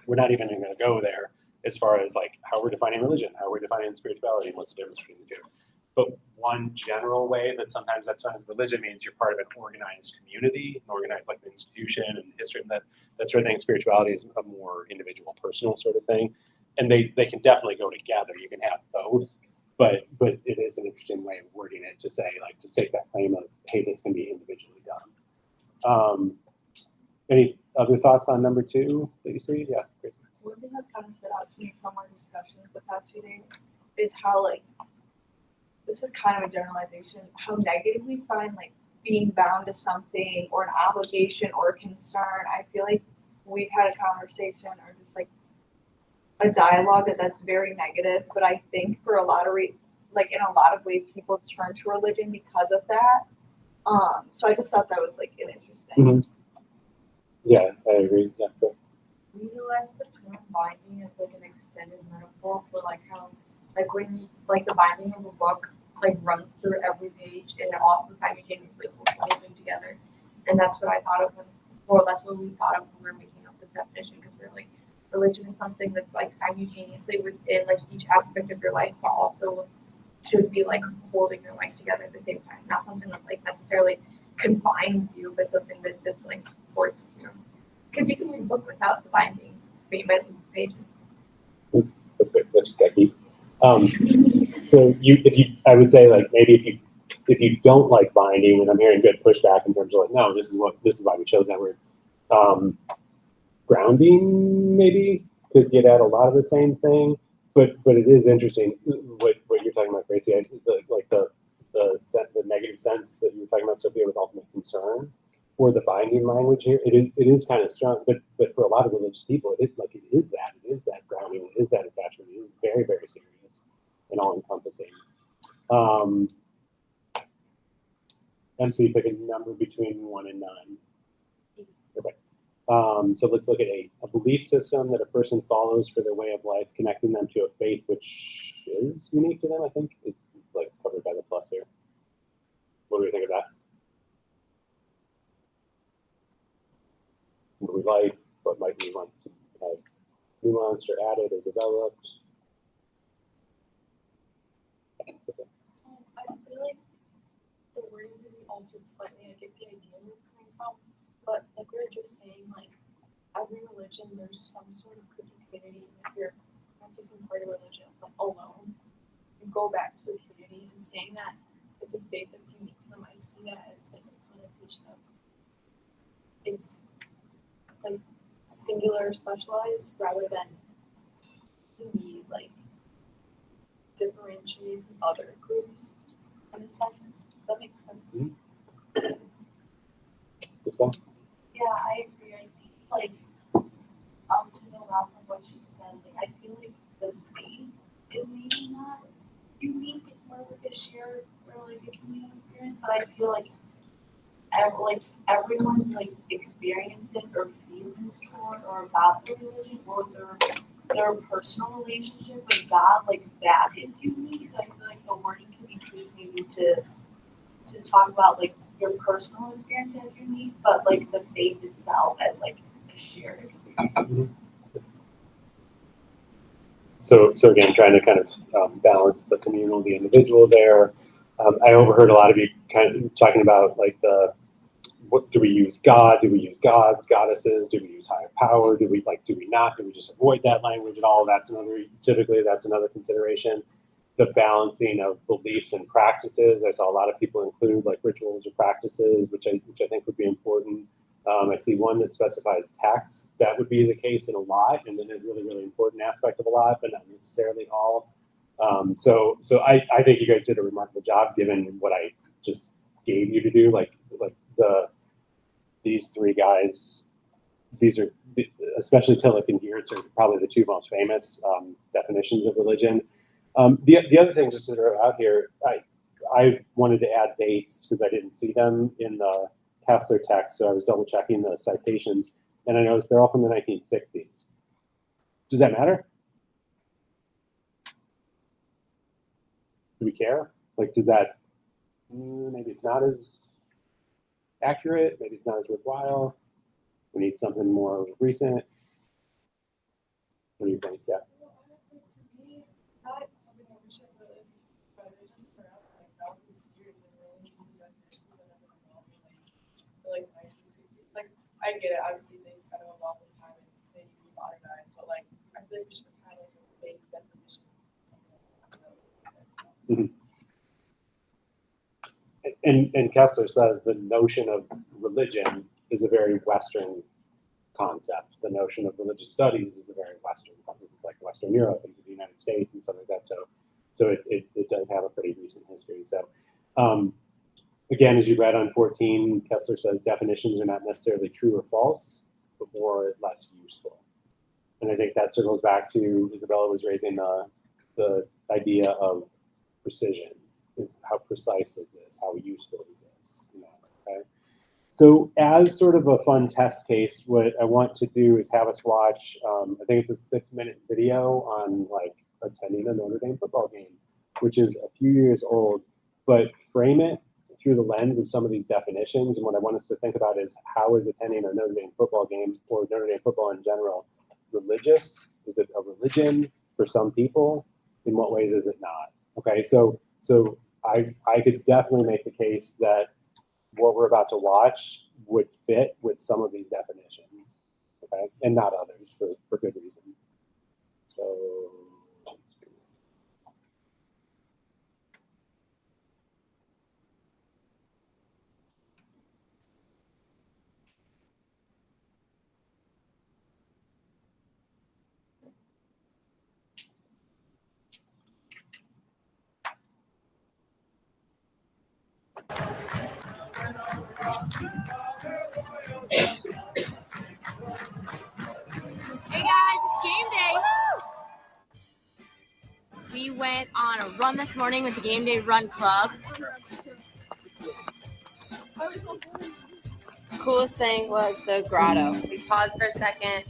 We're not even going to go there as far as like how we're defining religion, how we're defining spirituality, and what's the difference between the two. But one general way that sometimes religion means you're part of an organized community, an organized like an institution and history, and that sort of thing. Spirituality is a more individual, personal sort of thing, and they can definitely go together. You can have both, but it is an interesting way of wording it to say like to state that claim of hey, this can be individually done. Any other thoughts on number 2 that you see? Yeah. Grace. One thing that's kind of stood out to me from our discussions the past few days is how like this is kind of a generalization, how negative we find like being bound to something or an obligation or a concern. I feel like we've had a conversation or just like a dialogue that's very negative, but I think for a lot of like in a lot of ways people turn to religion because of that. So I just thought that was like an interesting. Mm-hmm. Yeah, I agree. Yeah. Cool. We utilize the term binding as like an extended metaphor for like how like when like the binding of a book like runs through every page and it also simultaneously holds the whole thing together. And that's what I thought of that's what we thought of when we were making up this definition, because we're like religion is something that's like simultaneously within like each aspect of your life, but also should be like holding your life together at the same time. Not something that like necessarily confines you, but something that just like supports you. Because you can read a book without the bindings, but you might lose the pages. That's good. That's sticky. So I would say like maybe if you don't like binding, and I'm hearing good pushback in terms of like, no, this is why we chose that word. Grounding maybe could get at a lot of the same thing, but it is interesting what you're talking about, Gracie. The negative sense that you were talking about, Sophia, with ultimate concern, or the binding language here. It is kind of strong, but for a lot of religious people, it is that grounding, it is that attachment. It is very, very serious and all encompassing. MC, pick a number between 1 and 9. Okay. So let's look at 8. A belief system that a person follows for their way of life, connecting them to a faith which is unique to them, I think. It's like covered by the plus here. What do we think of that? What do we like? What might we want to have nuanced or added or developed? I feel like the wording could be altered slightly. I get the idea where it's coming from, but like we were just saying, like every religion, there's some sort of community. If you're practicing part of religion like alone, you go back to the community, and saying that it's a faith that's unique to them, I see that as like a connotation of it's like singular, specialized, rather than be like differentiated from other groups in a sense. Does that make sense? Mm-hmm. This one? Yeah, I agree. I think like to build off of what you said, like I feel like the faith is maybe not unique. It's more like a shared or like a communal experience. But I feel like everyone's like experiences or feelings toward or about the religion or their personal relationship with God, like that is unique. So I feel like the wording can be tweaked maybe to talk about like your personal experience as unique, but like the faith itself as like a shared experience. So again, trying to kind of balance the communal, the individual there. I overheard a lot of you kind of talking about like what do we use God? Do we use gods, goddesses? Do we use higher power? Do we not? Do we just avoid that language at all? Typically that's another consideration. The balancing of beliefs and practices. I saw a lot of people include like rituals or practices, which I think would be important. I see one that specifies texts. That would be the case in a lot, and then a really, really important aspect of a lot, but not necessarily all. So I think you guys did a remarkable job given what I just gave you to do. These 3 guys, these are, especially Tillich and Geertz, are probably the 2 most famous definitions of religion. The other thing, just to throw out here, I wanted to add dates because I didn't see them in the Kessler text, so I was double checking the citations, and I noticed they're all from the 1960s. Does that matter? Do we care? Like, does that, maybe it's not as accurate, maybe it's not as worthwhile. We need something more recent. What do you think? Yeah. To me, not something that we should really, but it just for out like thousands of years and really using definitions that have been evolving like 1960s. Like I get it, obviously things kind of evolve with time and they need to be modernized, but like I feel like we should kind of like a base definition. And Kessler says the notion of religion is a very Western concept. The notion of religious studies is a very Western. This is like Western Europe and the United States and stuff like that. So it does have a pretty recent history. So again, as you read on 14, Kessler says definitions are not necessarily true or false, but more or less useful. And I think that circles back to Isabella was raising the idea of precision. Is how precise is this? How useful is this? You know, okay. So as sort of a fun test case, what I want to do is have us watch, I think it's a 6-minute video on like attending a Notre Dame football game, which is a few years old, but frame it through the lens of some of these definitions. And what I want us to think about is how is attending a Notre Dame football game or Notre Dame football in general religious? Is it a religion for some people? In what ways is it not? Okay, so I could definitely make the case that what we're about to watch would fit with some of these definitions, okay, and not others for good reason. So, Hey guys, it's game day. We went on a run this morning with the Game Day Run Club. Coolest thing was the grotto. We paused for a second,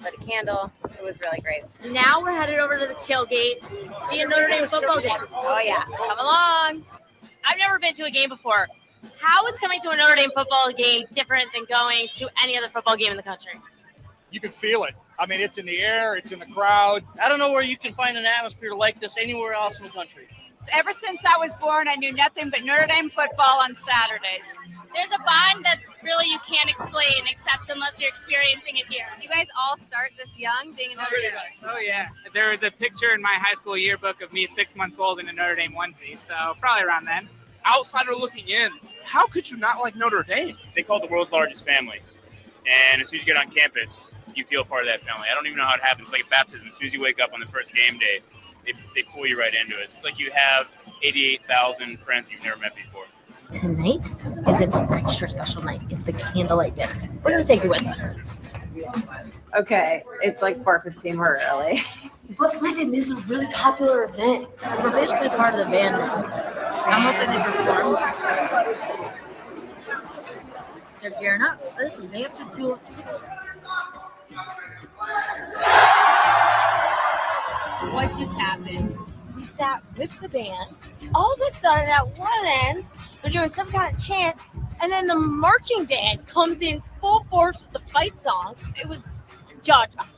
lit a candle. It was really great. Now we're headed over to the tailgate, see a Notre Dame football game. Oh yeah, come along. I've never been to a game before. How is coming to a Notre Dame football game different than going to any other football game in the country? You can feel it. I mean, it's in the air, it's in the crowd. I don't know where you can find an atmosphere like this anywhere else in the country. Ever since I was born, I knew nothing but Notre Dame football on Saturdays. There's a bond that's really you can't explain except unless you're experiencing it here. You guys all start this young being a Notre Dame. Oh yeah. There was a picture in my high school yearbook of me 6 months old in a Notre Dame onesie, so probably around then. Outsider looking in, how could you not like Notre Dame? They call it the world's largest family. And as soon as you get on campus, you feel part of that family. I don't even know how it happens. It's like a baptism. As soon as you wake up on the first game day, they pull you right into it. It's like you have 88,000 friends you've never met before. Tonight is an extra special night. It's the candlelight dinner. We're going to take you with us. Okay, it's like 4:15. We're early. But listen, this is a really popular event. We're basically part of the band now. I'm hoping they perform. They're gearing up. Listen, they have to do it. What just happened? We sat with the band. All of a sudden, at one end, they're doing some kind of chant, and then the marching band comes in full force with the fight song. It was jaw-dropping.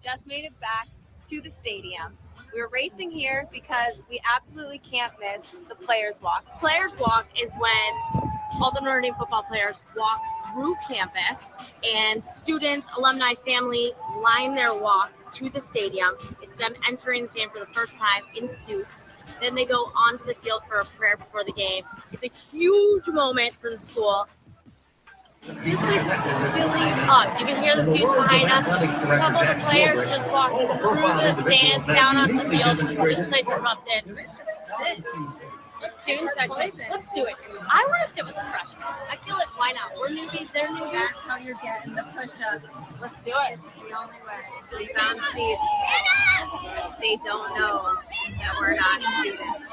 Just made it back to the stadium. We were racing here because we absolutely can't miss the Players Walk. Players Walk is when all the Notre Dame football players walk through campus, and students, alumni, family line their walk to the stadium. It's them entering the stadium for the first time in suits. Then they go onto the field for a prayer before the game. It's a huge moment for the school. This place is filling up. You can hear the students behind us. A couple of the players just walking through the stands down onto the field. This place erupted. Let's students section. Let's do it. I want to sit with the freshmen. I feel like why not? We're newbies. They're newbies. That's how you're getting the push-up. Let's do it. It's the only way. We found seats. They don't know that we're not students.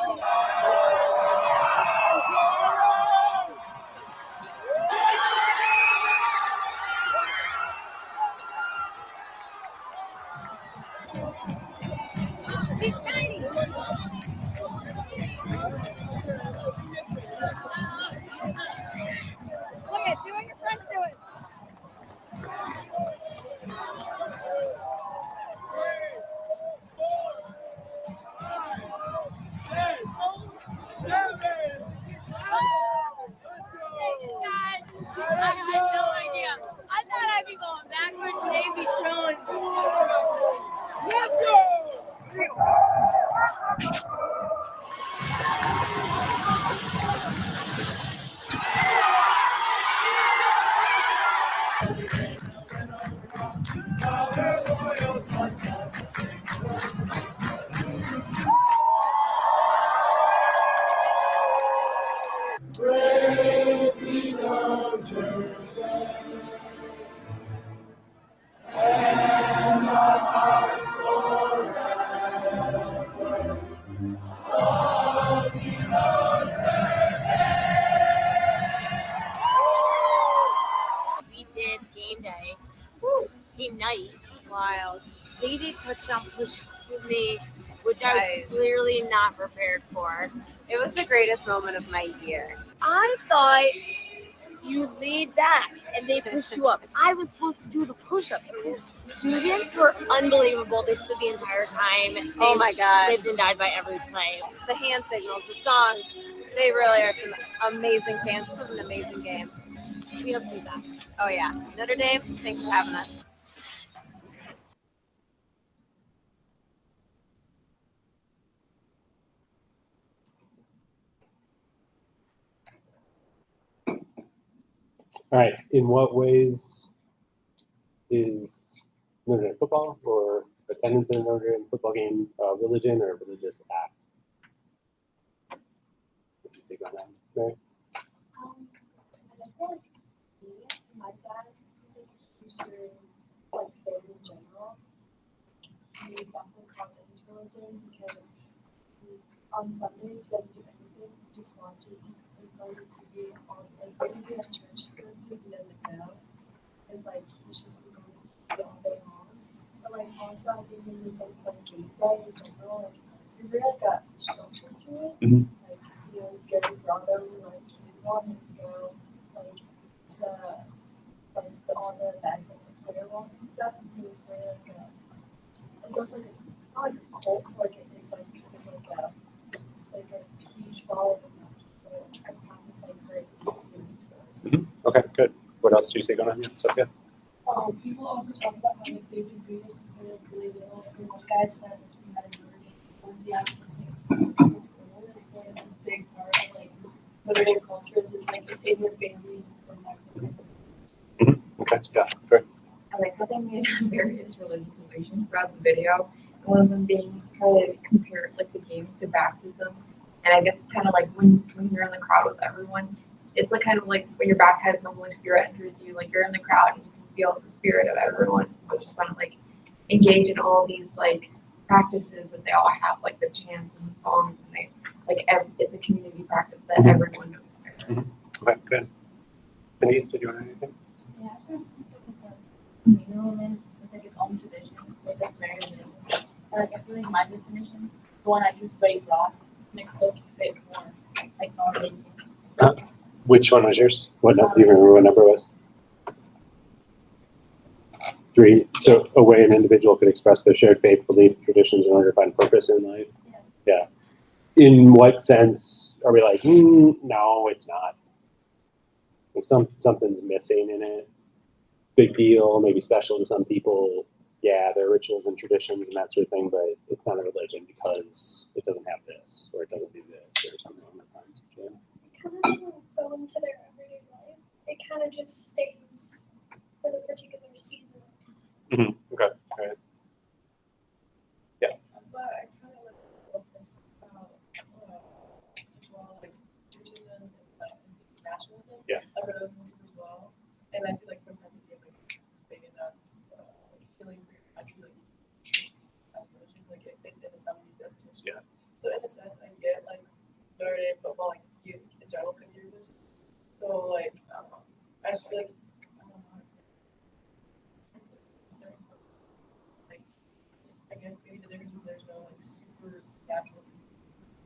We did game day, game night, Wild. they did touchdown push-ups with me, which I Nice. was clearly not prepared for. It was the greatest moment of my year. I thought you laid back and they pushed you up. I was supposed to do the push-ups. The students were unbelievable. They stood the entire time. Oh They my God. lived and died by every play. The hand signals, the songs, they really are some amazing fans. This was an amazing game. We hope to be back. Oh yeah. Notre Dame, thanks for having us. All right. In what ways is Notre Dame football or attendance in a Notre Dame football game religion or a religious act? What do you say about that, Mary? And I feel like me, my dad is like a huge like fan in general. He definitely calls it his religion because on Sundays he doesn't do anything. He just watches. He's like going to TV all like everything at church to go to he doesn't know. It's like he's just going to TV all day long. But like also I think in the sense of like game day in general, like there's really like a structure to it. Mhm. Like you know, get your brother like kids on and go like to like all the events and like player walk and stuff. And so it's really like a it's also like not like a cult, like it is like kind of like a huge following of people. I practice like great experience. Okay, good. What else do you say going on here, Sophia? People also talk about how like they've been doing this since they were really little. Like one guy said like he had a Notre Dame onesie on since like 6 months old, and I feel like it's a big part of like Notre Dame culture. Is it's like it's in their family. It's going back to life. Okay, yeah, great. I like how they made various religious emotions throughout the video. And one of them being how they compared like the game to baptism. And I guess it's kind of like when you're in the crowd with everyone, it's like kind of like when you're baptized and the Holy Spirit enters you, like you're in the crowd and you can feel the spirit of everyone. I just want to like engage in all these like practices that they all have, like the chants and the songs, and they like it's a community practice that everyone knows. Okay, good. Denise, did you want anything? Yeah, actually, communal element with like its own traditions, so like very little. Or like I feel like my definition, the one I use very broad, makes it fit more like non-religious. Which one was yours? What number? Do you remember what number it was? 3. So a way an individual could express their shared faith, belief, traditions in order to find purpose in life. Yeah. In what sense are we like, no, it's not. Like something's missing in it. Big deal, maybe special to some people. Yeah, there are rituals and traditions and that sort of thing, but it's not a religion because it doesn't have this or it doesn't do this or something along those lines. Yeah. It kind of doesn't go into their everyday life. It kind of just stays for the particular season of time. Okay. All right. Yeah. But I kind of like about as well, like churches and nationalism. Yeah. I read those movies as well, and I feel like sometimes it gets like big enough, like feeling for your country, like religion, like it fits into some of these definitions. Yeah. So in a sense, I get like Notre Dame football, like you in general could be religion. So like I just feel like I don't know. Like I guess maybe the difference is there's no like super natural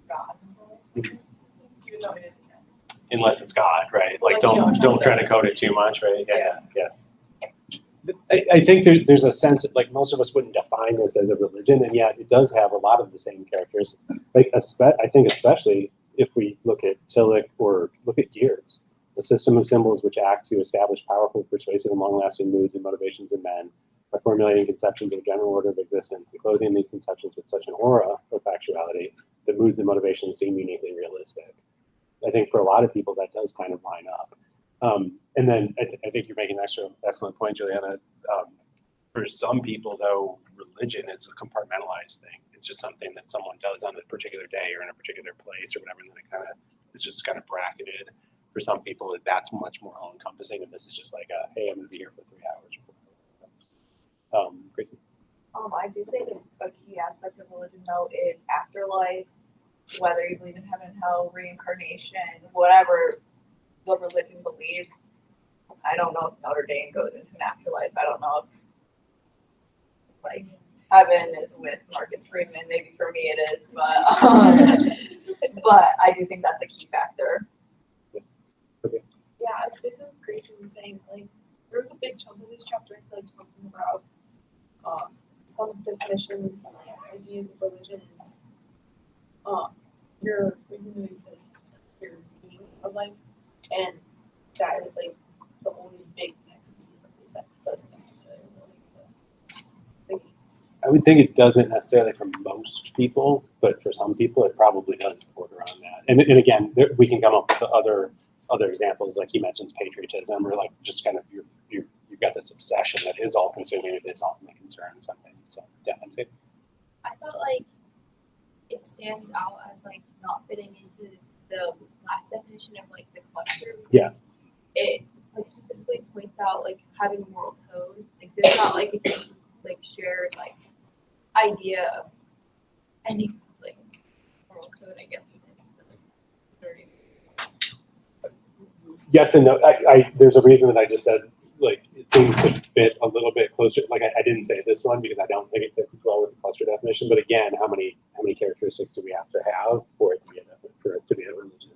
God involved. Even though it is a God. Unless it's God, right? Like Like, you know, don't try to code it too much, right? Yeah. I think there's a sense that like most of us wouldn't define this as a religion, and yet it does have a lot of the same characters. Like I think especially if we look at Tillich or look at Geertz, a system of symbols which act to establish powerful, persuasive, and long-lasting moods and motivations in men by formulating conceptions of a general order of existence and clothing these conceptions with such an aura of factuality that moods and motivations seem uniquely realistic. I think for a lot of people that does kind of line up. And then I think you're making an excellent point, Juliana. For some people, though, religion is a compartmentalized thing. It's just something that someone does on a particular day or in a particular place or whatever, and then it kind of is just kind of bracketed. for some people, that's much more all-encompassing, and this is just like a, hey, I'm going to be here for 3 hours. Great. I do think a key aspect of religion, though, is afterlife, whether you believe in heaven, hell, reincarnation, whatever the religion believes. I don't know if Notre Dame goes into an afterlife. I don't know if, like, heaven is with Marcus Friedman. Maybe for me it is, but I do think that's a key factor. Yeah, it's basically what Grace was saying. Like, there's a big chunk of this chapter, I feel like, talking about some definitions and like ideas of religions. Your reason to exist, your meaning of life, and that is like the only big thing I can see is that doesn't necessarily like I would think it doesn't necessarily for most people, but for some people it probably does border on that. And again, we can come up with other examples, like he mentions patriotism, or like just kind of you've got this obsession that is all consuming, it is ultimately concern something. So definitely. I felt like it stands out as like not fitting into the last definition of like the cluster. Yes. It like specifically points out like having a moral code. Like there's not like a consensus like shared like idea of any like moral code, I guess. Yes and no. There's a reason that I just said, like, it seems to fit a little bit closer. Like, I didn't say this one because I don't think it fits as well with the cluster definition. But again, how many characteristics do we have to have for it to be a religion?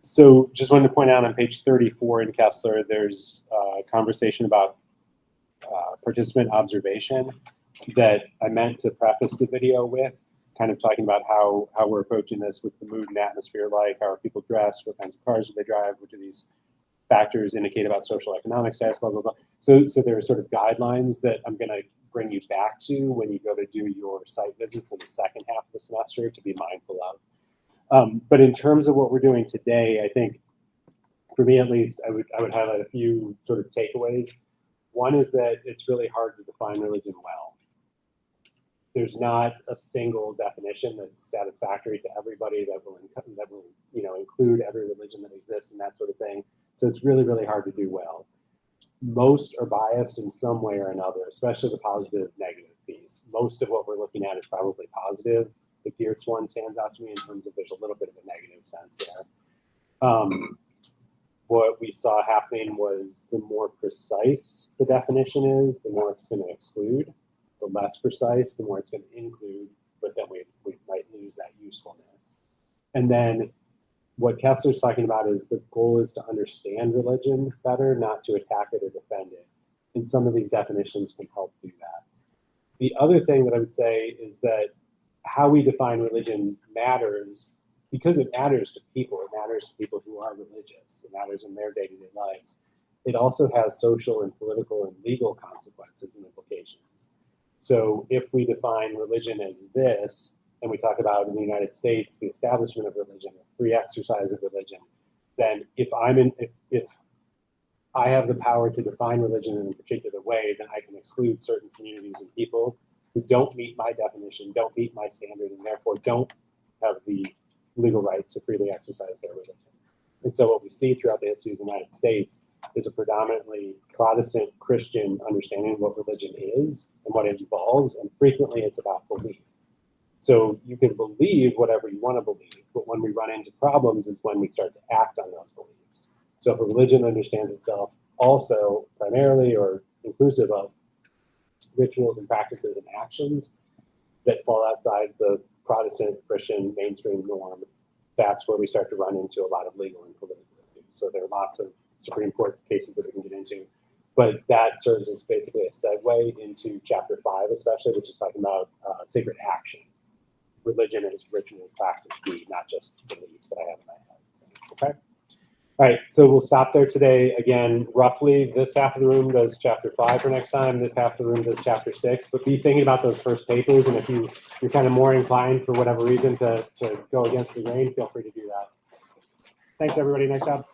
So just wanted to point out on page 34 in Kessler, there's a conversation about participant observation that I meant to preface the video with, kind of talking about how we're approaching this with the mood and atmosphere like, how are people dressed, what kinds of cars do they drive, what do these factors indicate about social economic status, blah, blah, blah. So there are sort of guidelines that I'm going to bring you back to when you go to do your site visits in the second half of the semester to be mindful of. But in terms of what we're doing today, I think, for me at least, I would highlight a few sort of takeaways. One is that it's really hard to define religion well. There's not a single definition that's satisfactory to everybody that will include every religion that exists and that sort of thing. So it's really, really hard to do well. Most are biased in some way or another, especially the positive, negative piece. Most of what we're looking at is probably positive. The Geertz one stands out to me in terms of there's a little bit of a negative sense there. What we saw happening was the more precise the definition is, the more it's going to exclude. The less precise, the more it's going to include, but then we might lose that usefulness. And then what Kessler's talking about is the goal is to understand religion better, not to attack it or defend it. And some of these definitions can help do that. The other thing that I would say is that how we define religion matters because it matters to people. It matters to people who are religious. It matters in their day-to-day lives. It also has social and political and legal consequences and implications. So if we define religion as this, and we talk about in the United States, the establishment of religion, the free exercise of religion, then if I have the power to define religion in a particular way, then I can exclude certain communities and people who don't meet my definition, don't meet my standard, and therefore don't have the legal right to freely exercise their religion. And so what we see throughout the history of the United States is a predominantly Protestant Christian understanding of what religion is and what it involves, and frequently it's about belief. So you can believe whatever you want to believe, but when we run into problems is when we start to act on those beliefs. So if a religion understands itself also primarily or inclusive of rituals and practices and actions that fall outside the Protestant Christian mainstream norm, that's where we start to run into a lot of legal and political issues. So there are lots of Supreme Court cases that we can get into, but that serves as basically a segue into chapter 5, especially, which is talking about sacred action. Religion is ritual, practice, deed, not just belief that I have in my head. So, okay. All right, so we'll stop there today. Again, roughly this half of the room does chapter 5 for next time. This half of the room does chapter 6. But be thinking about those first papers, and if you're kind of more inclined for whatever reason to go against the grain, feel free to do that. Thanks, everybody. Nice job.